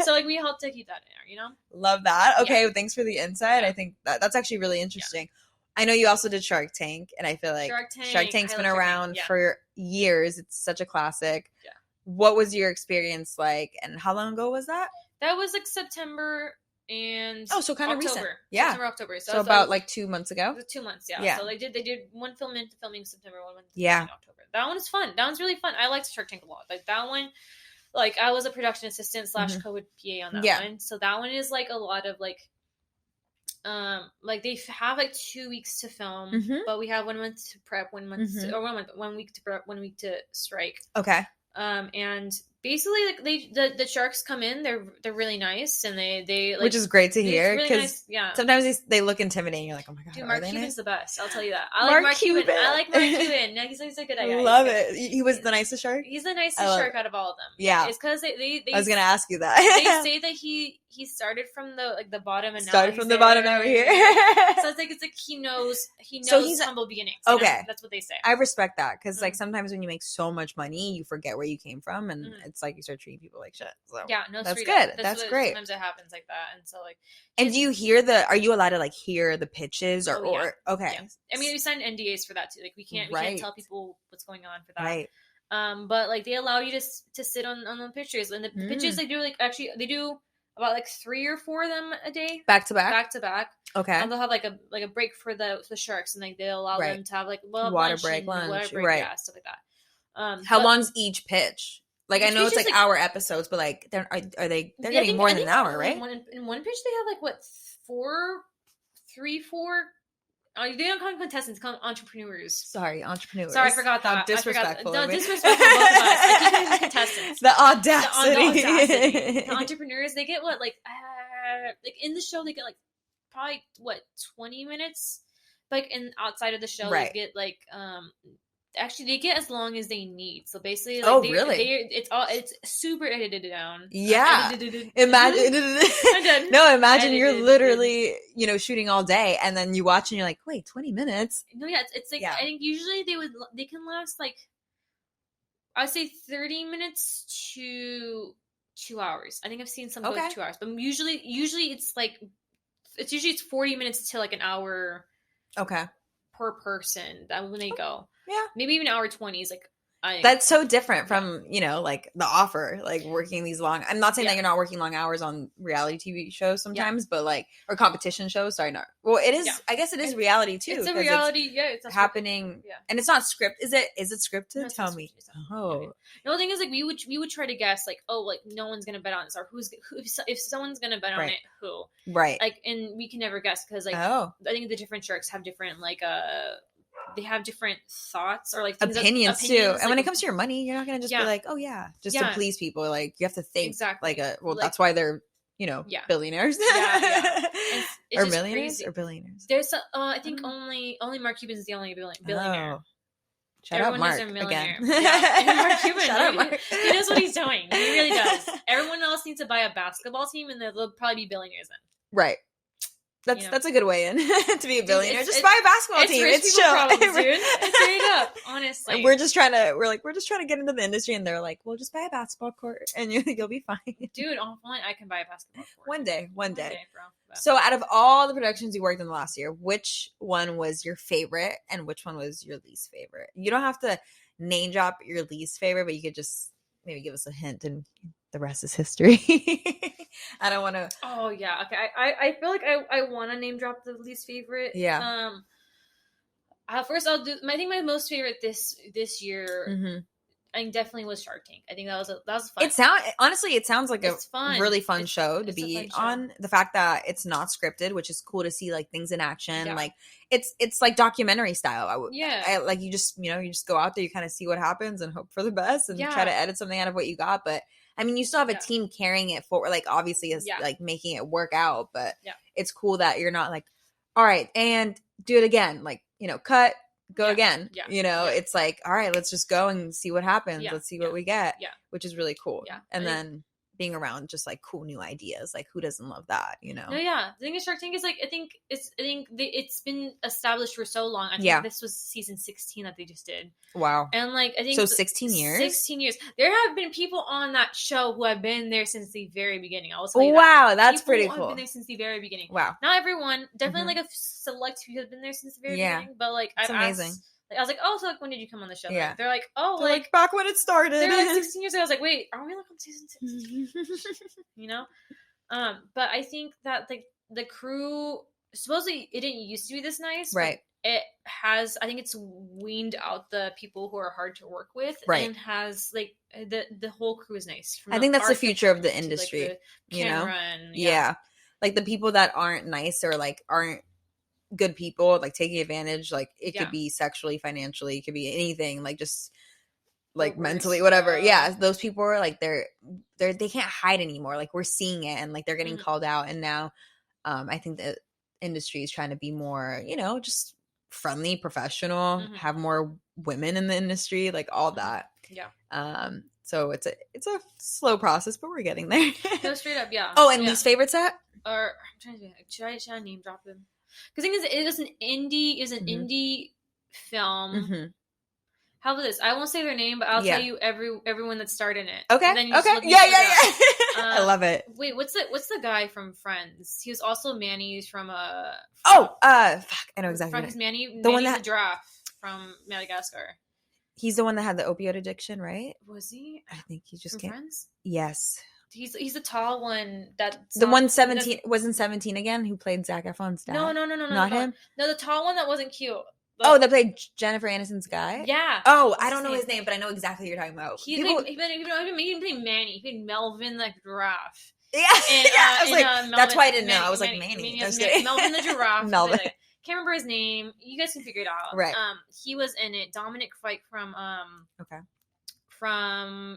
So like we help to keep that in there, you know. Love that. Okay, thanks for the insight. I think that's actually really interesting. I know you also did Shark Tank, and I feel like Shark Tank's been around for years. It's such a classic. Yeah. What was your experience like, and how long ago was that? That was like September and so kind of recent. Yeah, September, October. So about like 2 months ago. 2 months, yeah. So they did one filming in September, one in October. That one was fun. That one's really fun. I liked Shark Tank a lot. Like that one. Like I was a production assistant / COVID PA on that one. So that one is like a lot of like they have like 2 weeks to film, but we have 1 month to prep, 1 month or 1 week to prep, 1 week to strike. Okay. And basically like the sharks come in, they're really nice, and they like, which is great to hear because really nice, sometimes they look intimidating. You're like, oh my god, dude, Mark Cuban's nice? The best. I'll tell you that. I like Mark Cuban. I like Mark Cuban. No, he's a good guy. I love it. He was the nicest shark. He's the nicest shark out of all of them. Yeah, it's because they I was gonna ask you that. They say that he started from the bottom and started from the bottom over here. So it's like he knows so he's humble beginnings. Okay, that's what they say. I respect that because like sometimes when you make so much money, you forget where you came from, and it's like you start treating people like shit. So that's good. That's great. Sometimes it happens like that, and so like. And do you hear are you allowed to like hear the pitches or okay? Yeah. I mean, we signed NDAs for that too. Like we can't tell people what's going on for that. Right. But like they allow you to sit on the pictures, and the pitches they do they do about like 3 or 4 of them a day, back to back. Okay. And they'll have like a break for the sharks, and like they'll allow them to have like water break, lunch, stuff like that. How long's each pitch? Like I know it's like hour episodes, but like they're getting more than an hour, right? In one pitch they have like what 4. They don't call them contestants, call them entrepreneurs. Sorry, entrepreneurs. Sorry, I forgot that. How disrespectful. No, disrespectful both of us. I keep calling them contestants. The audacity. The entrepreneurs, they get what, like in the show, they get like probably 20 minutes. Like outside of the show, they get like actually they get as long as they need. So basically, like, really? It's super edited down. Yeah. Imagine you're literally, shooting all day, and then you watch and you're like, wait, 20 minutes. No, yeah, it's like I think usually they can last like I'd say 30 minutes to 2 hours. I think I've seen some go 2 hours, but usually it's 40 minutes to like an hour. Okay. Per person that when they go. Yeah. Maybe even hour 20 is like That's so different from, you know, like The Offer, like working these long. I'm not saying that you're not working long hours on reality TV shows sometimes, but like, or competition shows. Sorry, not. Well, it is. I guess it's reality too. It's a reality. It's happening, and it's not script. Is it scripted? No, Tell me. Oh, no. The thing is, like, we would try to guess, like, oh, like no one's gonna bet on this, or if someone's gonna bet on it, who? Right. Like, and we can never guess because, like, I think the different sharks have different, like, they have different thoughts or like opinions too. And like, when it comes to your money, you're not gonna just be like, oh just to please people. Like you have to think exactly. Like that's why they're, you know, billionaires. It's or millionaires crazy. Or billionaires. There's I think only Mark Cuban is the only billionaire. Oh. Shout out Mark again. Mark Cuban. Shout out Mark. He knows what he's doing. He really does. Everyone else needs to buy a basketball team, and they'll probably be billionaires then. Right. That's a good way in to be a billionaire. Just buy a basketball team. It's chill. Problems, dude. It's straight up, honestly. And we're just trying to get into the industry, and they're like, well, just buy a basketball court, and you'll be fine. Dude, offline, I can buy a basketball court. One day, bro. But. So, out of all the productions you worked in the last year, which one was your favorite, and which one was your least favorite? You don't have to name drop your least favorite, but you could just maybe give us a hint, and the rest is history. I don't want to. Oh yeah, okay. I feel like I want to name drop the least favorite. Yeah. First I'll do. I think my most favorite this year. Mm-hmm. I think definitely was Shark Tank. I think that was fun. It sounds like a really fun show to be on. The fact that it's not scripted, which is cool to see, like things in action. Yeah. Like it's like documentary style. Like you just go out there, you kind of see what happens and hope for the best and try to edit something out of what you got. But I mean, you still have a team carrying it forward. Like obviously, is like making it work out. But it's cool that you're not like, all right, and do it again. Like cut. Go again. It's like, all right, let's just go and see what happens. Let's see what we get. Which is really cool. And then being around just like cool new ideas. Like who doesn't love that, No, the thing is Shark Tank is like, I think it's been established for so long. I think this was season 16 that they just did. Wow. And like, I think so 16 years. 16 years. There have been people on that show who have been there since the very beginning. I will tell you that's people pretty who cool. Have been there since the very beginning. Wow. Not everyone. Definitely like a select few have been there since the very beginning. But like, it's amazing. I was like, oh, so like, when did you come on the show? Yeah. They're like, oh, they're like back when it started. They're like 16 years ago. I was like, wait, are we like on season 16? But I think that the crew, supposedly it didn't used to be this nice. Right. It has, I think it's weaned out the people who are hard to work with. Right. And has like, the whole crew is nice. I think that's the future of the industry. Like the camera and, like the people that aren't nice or like aren't good people, like taking advantage, like it could be sexually, financially, it could be anything, like just like mentally, whatever. Those people are like they can't hide anymore. Like we're seeing it, and like they're getting called out. And now I think the industry is trying to be more, just friendly, professional, have more women in the industry, like all that. So it's a slow process, but we're getting there. No, straight up, Oh, and least favorite set? Or I'm trying to think, should I name drop them? Because the thing is, it was an indie film. How about this? I won't say their name, but I'll tell you everyone that stared in it. Okay. And then you okay. Yeah. I love it. Wait, what's the guy from Friends? He was also Manny's from fuck, I know exactly. From Manny, the one that the giraffe from Madagascar. He's the one that had the opioid addiction, right? Was he? I think he just from Friends. Yes. He's the tall one the one 17 wasn't 17 again who played Zac Efron's dad. No, not him. No, the tall one that wasn't cute. That played Jennifer Aniston's guy. Yeah. Oh, I don't know his name, but I know exactly what you're talking about. He played Manny. He played Melvin the giraffe. Yeah, I was like, Melvin, that's why I didn't know. I was like, Manny. Melvin the giraffe. Melvin. Can't remember his name. You guys can figure it out. Right. He was in it. Dominic Fike from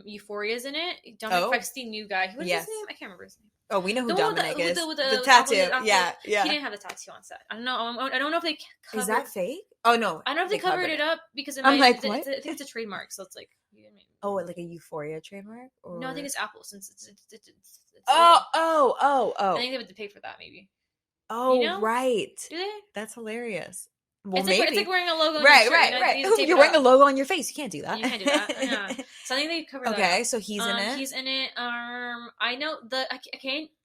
Euphoria's in it. Dominic Fike's the new guy. What's his name? I can't remember his name. Oh, we know who Dominic is. The tattoo. Yeah. He didn't have the tattoo on set. I don't know. I don't know if they covered... Is that fake? Oh, no. I don't know if they covered it up because I'm like, what? I think it's a trademark, so it's like... Oh, like a Euphoria trademark? Or... No, I think it's Apple since it's Oh. I think they would have to pay for that, maybe. Oh, right. Do they? That's hilarious. Well, it's like wearing a logo on your shirt. Right. You're wearing a logo on your face. You can't do that. You can't do that. Yeah. So I think they covered that. Okay, so he's in it. He's in it. I know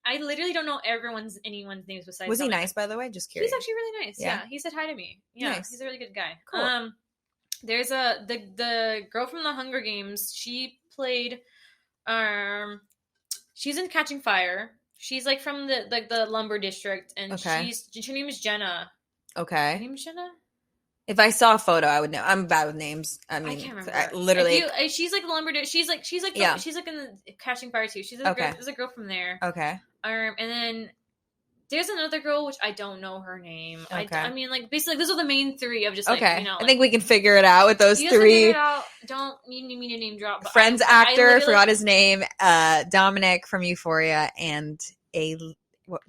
I literally don't know anyone's names besides. Was he nice, by the way? Just curious. He's actually really nice. Yeah. He said hi to me. Yeah, nice. He's a really good guy. Cool. There's the girl from the Hunger Games. She played, she's in Catching Fire. She's like from the lumber district, and her name is Jenna. Okay. Her name is Jenna. If I saw a photo, I would know. I'm bad with names. I mean, I can't remember. Literally, she's like the lumber. She's like she's like in the Catching Fire too. She's a girl. There's a girl from there. Okay. And then there's another girl which I don't know her name. Okay. I mean, like basically, those are the main three of just like you know. Like, I think we can figure it out with those three. Figure it out. Don't need me to name drop. Friends actor, forgot his name. Dominic from Euphoria, and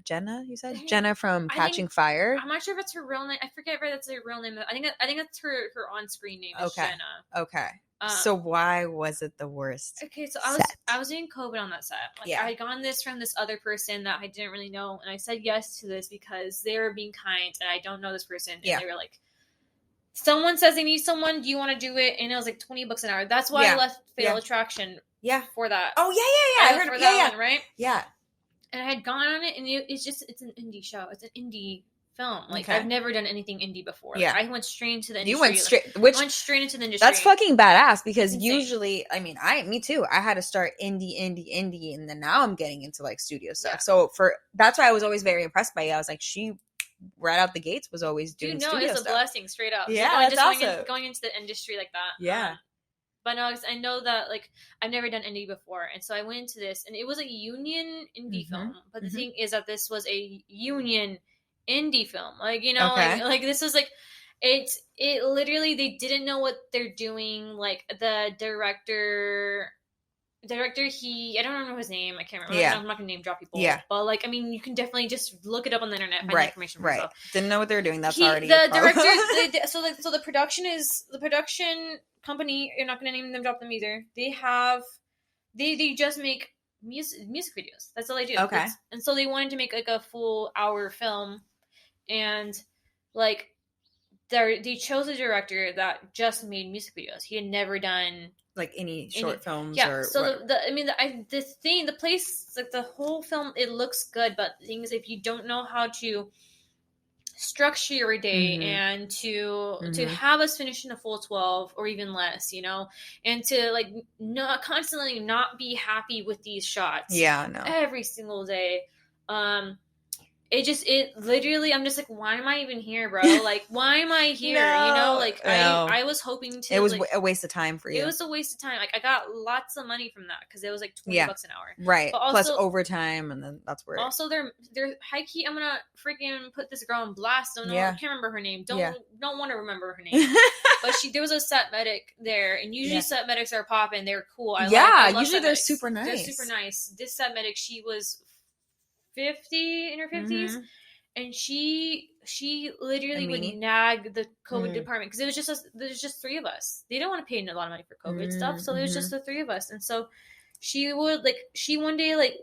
Jenna, you said? Jenna from Catching Fire? I'm not sure if it's her real name. I forget if that's her real name. I think that's her on-screen name is Jenna. Okay. So why was it the worst? Okay, so I was doing COVID on that set. Like, I had gotten this from this other person that I didn't really know, and I said yes to this because they were being kind, and I don't know this person. And they were like, someone says they need someone, do you want to do it? And it was like $20 an hour. That's why I left Fatal Attraction for that. Oh, yeah. I heard for that one, right? Yeah. And I had gone on it, and it's an indie show. It's an indie film. Like, I've never done anything indie before. Yeah. Like, I went straight into the industry. You went straight into the industry. That's fucking badass because usually, I mean, me too. I had to start indie, and then now I'm getting into like studio stuff. Yeah. So that's why I was always very impressed by you. I was like, she right out the gates was always doing studio stuff. It's a blessing, straight up. Yeah, that's awesome. Going into the industry like that. Yeah. But no, I know that, like, I've never done indie before. And so I went into this, and it was a union indie film. But the thing is that this was a union indie film. Like, you know, like this was, like, it literally, they didn't know what they're doing. Like, the director, I don't remember his name. I can't remember. Yeah. I'm not going to name drop people. Yeah. But, like, I mean, you can definitely just look it up on the internet and find information for yourself. Didn't know what they were doing. That's already the director. So the production company, you're not going to name them, drop them either. They just make music videos. That's all they do. Okay. And so they wanted to make like a full hour film, and like they chose a director that just made music videos. He had never done like any short films. Yeah. Or so the place, like the whole film, it looks good, but the thing is, if you don't know how to structure your day and to have us finish in a full 12 or even less, you know, and to like not constantly not be happy with these shots every single day, it literally, I'm just like, why am I even here, bro? Like, why am I here? You know, like I was hoping to. It was like, a waste of time for you. It was a waste of time. Like, I got lots of money from that because it was like $20 an hour, right? But also, plus overtime, and then that's where. Also, they're high key. I'm gonna freaking put this girl on blast. I can't remember her name. Don't want to remember her name. But there was a set medic there, and usually set medics are popping. They're cool. I love usually they're medics. super nice. They're super nice. This set medic, she was 50 in her 50s, and she literally would nag the COVID department because there's just three of us. They don't want to pay a lot of money for COVID stuff, so there's just the three of us. And so she one day, like,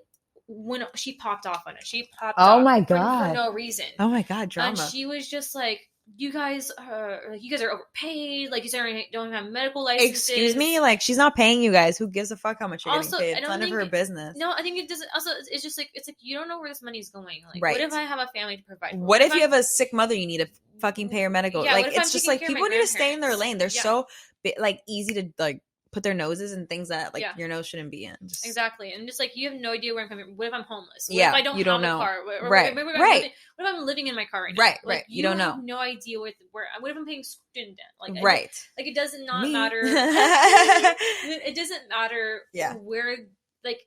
when she popped off on it, oh my god, for no reason. Oh my god, drama. And she was just like, you guys are overpaid. Like, you don't have medical licenses. Excuse me? Like, she's not paying you guys. Who gives a fuck how much you're getting paid? It's none of her business. No, I think it doesn't. Also, it's just like, it's like, you don't know where this money's going. Like, what if I have a family to provide for? What if you have a sick mother you need to fucking pay her medical? Yeah, like, it's just like, people need to stay in their lane. They're so like easy to like put their noses in things that like your nose shouldn't be in. Exactly. And just like, you have no idea where I'm coming from. What if I'm homeless? What if I don't have a car? Right. What if I'm living in my car right now? Right. Like, you don't know. No idea what if I'm paying student debt? Like, right. Like, it does not matter. It doesn't matter where, like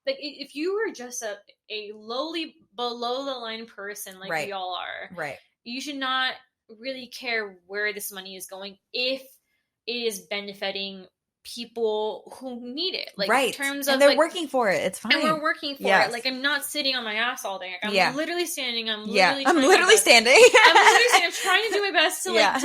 if you were just a lowly below the line person like we all are, right, you should not really care where this money is going if it is benefiting people who need it, like in terms of, and they're like, working for it. It's fine, and we're working for it. Like, I'm not sitting on my ass all day. Like, I'm literally standing. I'm literally standing. I'm trying to do my best to like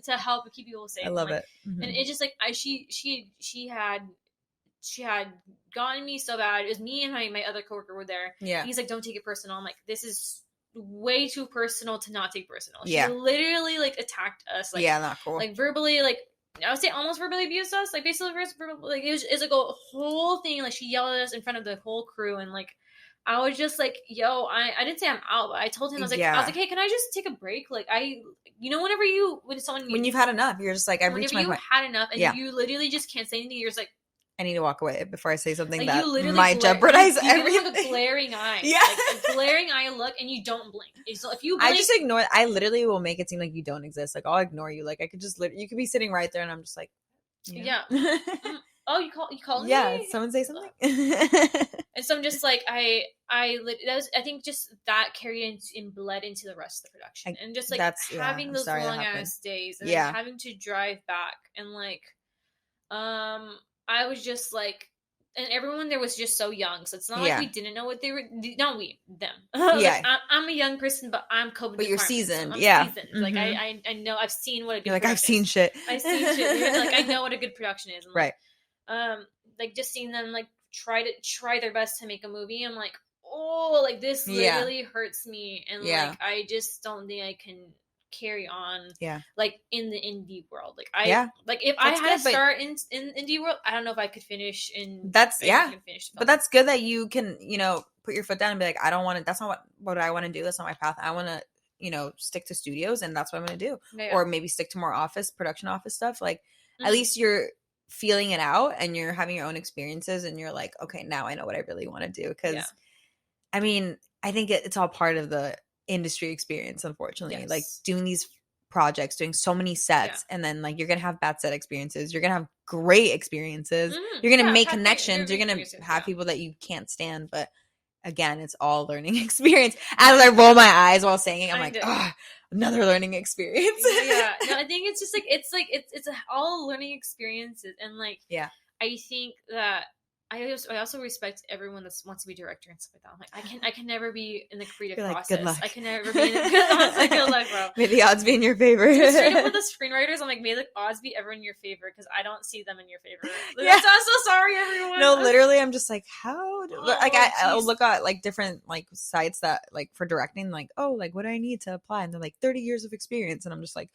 to help keep people safe. I love it, and it just like she had gotten me so bad. It was me and my other coworker were there. Yeah, he's like, don't take it personal. I'm like, this is way too personal to not take personal. She literally like attacked us. Like, not cool. Like, verbally, like, I would say almost verbally abused us. Like, basically, like, it's like a whole thing. Like, she yelled at us in front of the whole crew, and like, I was just like, yo, I didn't say I'm out, but I told him, I was like, hey, can I just take a break? Like, whenever when you've had enough, you're just like, I've reached my point. Had enough, and you literally just can't say anything. You're just like, I need to walk away before I say something that might jeopardize everything. You a glaring eye. Yeah. Like a glaring eye look, and you don't blink. So if you blink, I just ignore it. I literally will make it seem like you don't exist. Like, I'll ignore you. Like, I could just you could be sitting right there, and I'm just like, yeah. Oh, you called me? Yeah, someone say something. And so I'm just like, I think just that carried and bled into the rest of the production. And just like having those long ass days and then having to drive back and like, I was just like, and everyone there was just so young. So it's not like we didn't know what they were, not we, them. Yeah. Like, I'm a young person, but I'm COVID. But you're seasoned. So yeah. Seasoned. Mm-hmm. Like I know, I've seen what a good I've seen shit. I've seen shit. Like I know what a good production is. And, right. Like just seeing them like try their best to make a movie. I'm like, oh, like this literally hurts me. And like, I just don't think I can carry on like in the indie world. Like like if I had to start in indie world, I don't know if I could finish in but that's good that you can, put your foot down and be like, I don't want to, that's not what I want to do. That's not my path. I want to, stick to studios, and that's what I'm going to do. Or maybe stick to more production office stuff. Like at least you're feeling it out and you're having your own experiences and you're like, okay, now I know what I really want to do. Because I mean, I think it's all part of the industry experience, unfortunately. Like doing these projects, doing so many sets, and then like you're gonna have bad set experiences, you're gonna have great experiences, you're gonna make connections, you're gonna have people that you can't stand, but again, it's all learning experience. As I roll my eyes while saying it, I'm like, oh, another learning experience. No, I think it's just like it's all learning experiences, and like I think that I also respect everyone that wants to be director and stuff like that. I'm like, I can never be in the creative process. Good luck. I can never be in the good luck, bro. May the odds be in your favor. Straight up with the screenwriters, I'm like, may the odds be ever in your favor, because I don't see them in your favor. Like, I'm so sorry, everyone. No, literally, I'm just like, I'll look at like different like sites that like for directing, like, oh, like what do I need to apply? And they're like 30 years of experience, and I'm just like,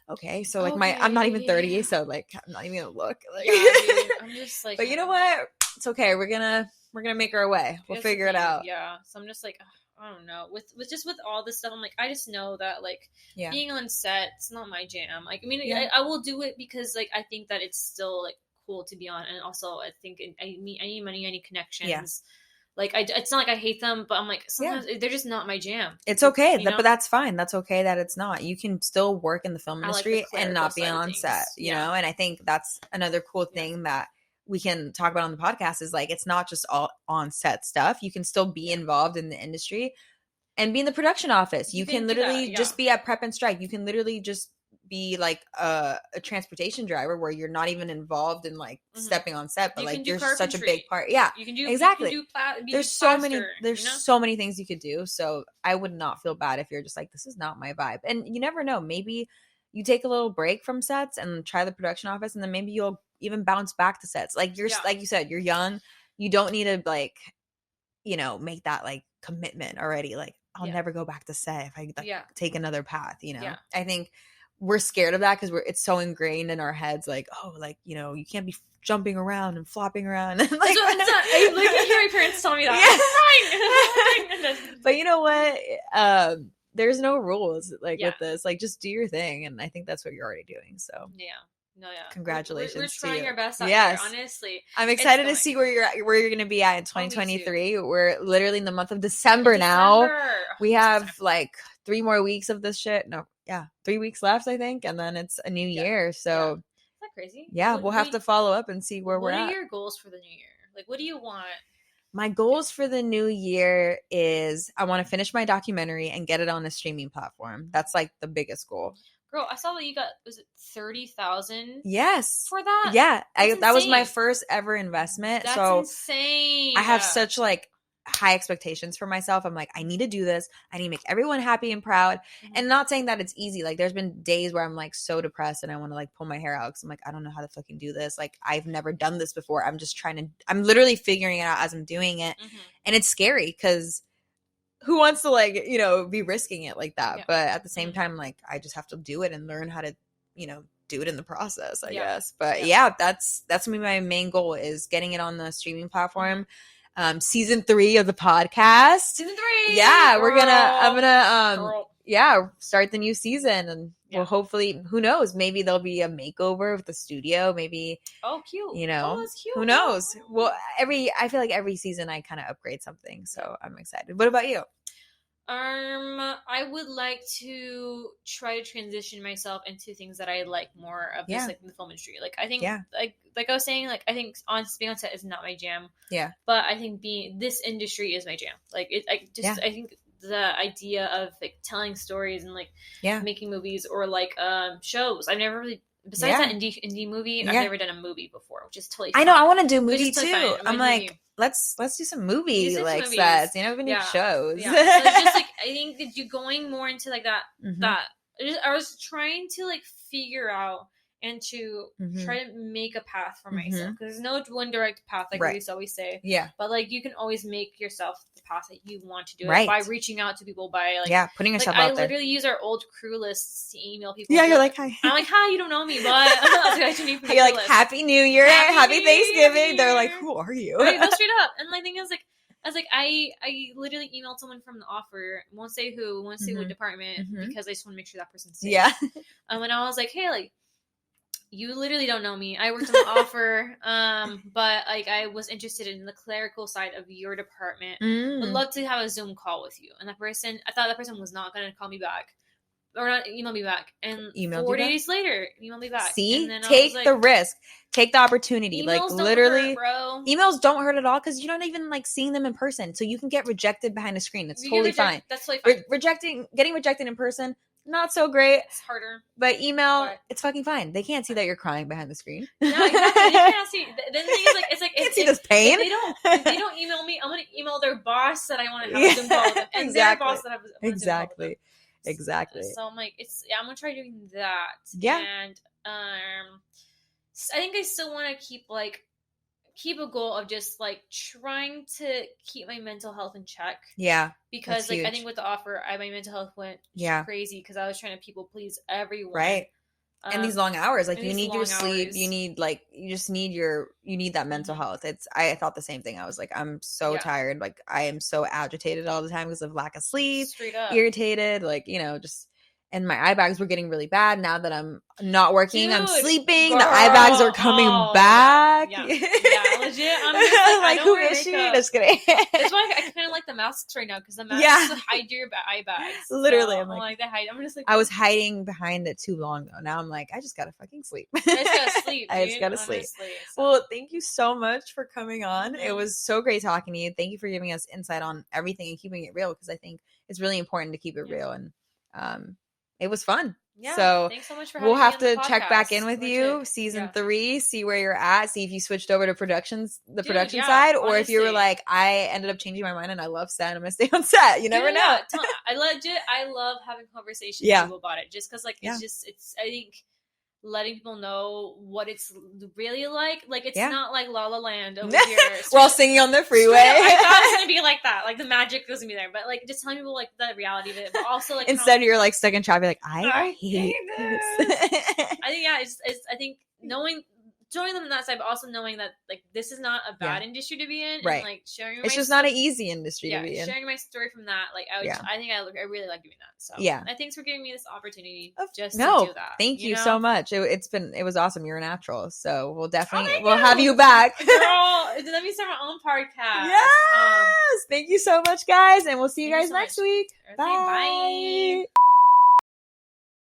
okay, so like I'm not even 30, so like I'm not even gonna look. Like, dude, I'm just like, but you know what? It's okay. We're gonna make our way. We'll figure it out. Yeah. So I'm just like, I don't know. With all this stuff, I'm like, I just know that like being on set, it's not my jam. Like, I mean, I will do it because like I think that it's still like cool to be on, and also I think I need money, I need connections. Yeah. Like it's not like I hate them, but I'm like sometimes they're just not my jam. It's okay, but that's fine. That's okay that it's not. You can still work in the film industry and not be on set. You know, and I think that's another cool thing that we can talk about on the podcast is like, it's not just all on set stuff. You can still be involved in the industry and be in the production office. You can literally just be at prep and strike. You can literally just be like a transportation driver where you're not even involved in like stepping on set, but like you're such a big part. Yeah, you can do exactly. You can do there's so many things you could do. So I would not feel bad if you're just like, this is not my vibe. And you never know, maybe you take a little break from sets and try the production office, and then maybe you'll even bounce back to sets. Like like you said, you're young. You don't need to like, make that like commitment already. Like I'll never go back to set if I take another path, I think we're scared of that because it's so ingrained in our heads. Like, oh, like, you can't be jumping around and flopping around. And, like, I literally hear my parents tell me that. But you know what? There's no rules with this. Like, just do your thing. And I think that's what you're already doing. So congratulations. We're trying our best out here, honestly. I'm excited to see where you're going to be at in 2023. We're literally in the month of December now. We have like 3 more weeks of this shit. No, 3 weeks left, I think, and then it's a new year. So is that crazy? Yeah, we'll have to follow up and see where we're at. What are your goals for the new year? Like, what do you want? My goals for the new year is I want to finish my documentary and get it on a streaming platform. That's like the biggest goal. Girl, I saw that you got, was it 30,000? Yes. For that? Yeah. That was my first ever investment. That's so insane. I have such like high expectations for myself. I'm like, I need to do this. I need to make everyone happy and proud. And not saying that it's easy. Like there's been days where I'm like so depressed and I want to like pull my hair out because I'm like, I don't know how to fucking do this. Like I've never done this before. I'm literally figuring it out as I'm doing it. And it's scary because who wants to like, be risking it like that? But at the same time, like I just have to do it and learn how to, do it in the process, I guess. But that's gonna be my main goal is getting it on the streaming platform. season 3 of the podcast. Season 3. Yeah, I'm gonna start the new season, and we'll hopefully, who knows, maybe there'll be a makeover with the studio, maybe. Oh, cute. You know, that's cute. Who knows? Well, I feel like every season I kind of upgrade something, so I'm excited. What about you? I would like to try to transition myself into things that I like more of, just like in the film industry. Like I think, like I was saying, like I think being on set is not my jam. Yeah. But I think this industry is my jam. Like I think the idea of like telling stories and like making movies or like shows. I've never really. Besides that indie movie, I've never done a movie before, which is totally fun. I know, I want to do movie too. I'm like, let's do some movie like sets, you know, even shows. Yeah. So it's just like I think that you're going more into like that I was trying to like figure out and to try to make a path for myself, because there's no one direct path, like we used to always say. Yeah. But like you can always make yourself the path that you want to do it by reaching out to people, by like putting yourself out there. I literally use our old crew lists to email people. Yeah, you're like, hi. I'm like, hi, you don't know me, but you're like, Happy New Year, Happy Thanksgiving. They're like, who are you? Right, no, straight up. And my thing is like, I literally emailed someone from the offer, won't say who, won't say what department, because I just want to make sure that person's safe. Yeah. And I was like, hey, like, you literally don't know me. I worked on the offer, but like I was interested in the clerical side of your department. Would love to have a Zoom call with you. And I thought that person was not going to call me back. Or not email me back. And 4 days later, email me back. See? Take the risk. Take the opportunity. Like literally, bro. Emails don't hurt at all, because you don't even like seeing them in person. So you can get rejected behind a screen. It's totally fine. That's totally fine. Getting rejected in person, not so great. It's harder. But email, it's fucking fine. They can't see that you're crying behind the screen. No, exactly. They can't see. The thing is, like, it's like, can't see this pain. If they don't email me, I'm going to email their boss that I want to have a Zoom call with them, and their boss that I have a Zoom call with them. Exactly. So I'm like, I'm going to try doing that. Yeah. And I think I still want to keep a goal of just like trying to keep my mental health in check. Yeah. Because like huge. I think with the offer, my mental health went crazy, because I was trying to people please everyone. Right. And these long hours, like you need your sleep, you need like, you need that mental health. I thought the same thing. I was like, I'm so tired. Like I am so agitated all the time because of lack of sleep, straight up irritated, like, you know, just, and my eye bags were getting really bad. Now that I'm not working, dude, I'm sleeping. Girl, the eye bags are coming back. Yeah, legit. I'm just like who is she? Just kidding. That's why I kind of like the masks right now, because the masks hide your eye bags. Literally, so I'm like they hide. I'm just like, I was hiding behind it too long though. Now I'm like, I just gotta fucking sleep. I just gotta sleep. I just gotta sleep. So. Well, thank you so much for coming on. It was so great talking to you. Thank you for giving us insight on everything and keeping it real, because I think it's really important to keep it real. And it was fun. Yeah. So thanks so much for having me. We'll have to check back in with you season 3, see where you're at, see if you switched over to production side, or if you were like, I ended up changing my mind and I love set, I'm gonna stay on set. You never know. I love having conversations with people about it, just because like it's I think letting people know what it's really like it's not like La La Land over here. We're all singing on the freeway. I thought it was gonna be like that, like the magic was gonna be there, but like just telling people like the reality of it, but also like instead you're like stuck in traffic, like I hate this. I think I think joining them on that side, but also knowing that like this is not a bad industry to be in, right? And, like sharing, it's just not an easy industry to be in. Sharing my story from that, like I think I really like doing that. So and thanks for giving me this opportunity to do that. Thank you so much. It was awesome. You're a natural, so we'll definitely have you back. Girl, let me start my own podcast. Yes, thank you so much, guys, and we'll see you guys next week. Bye. Bye.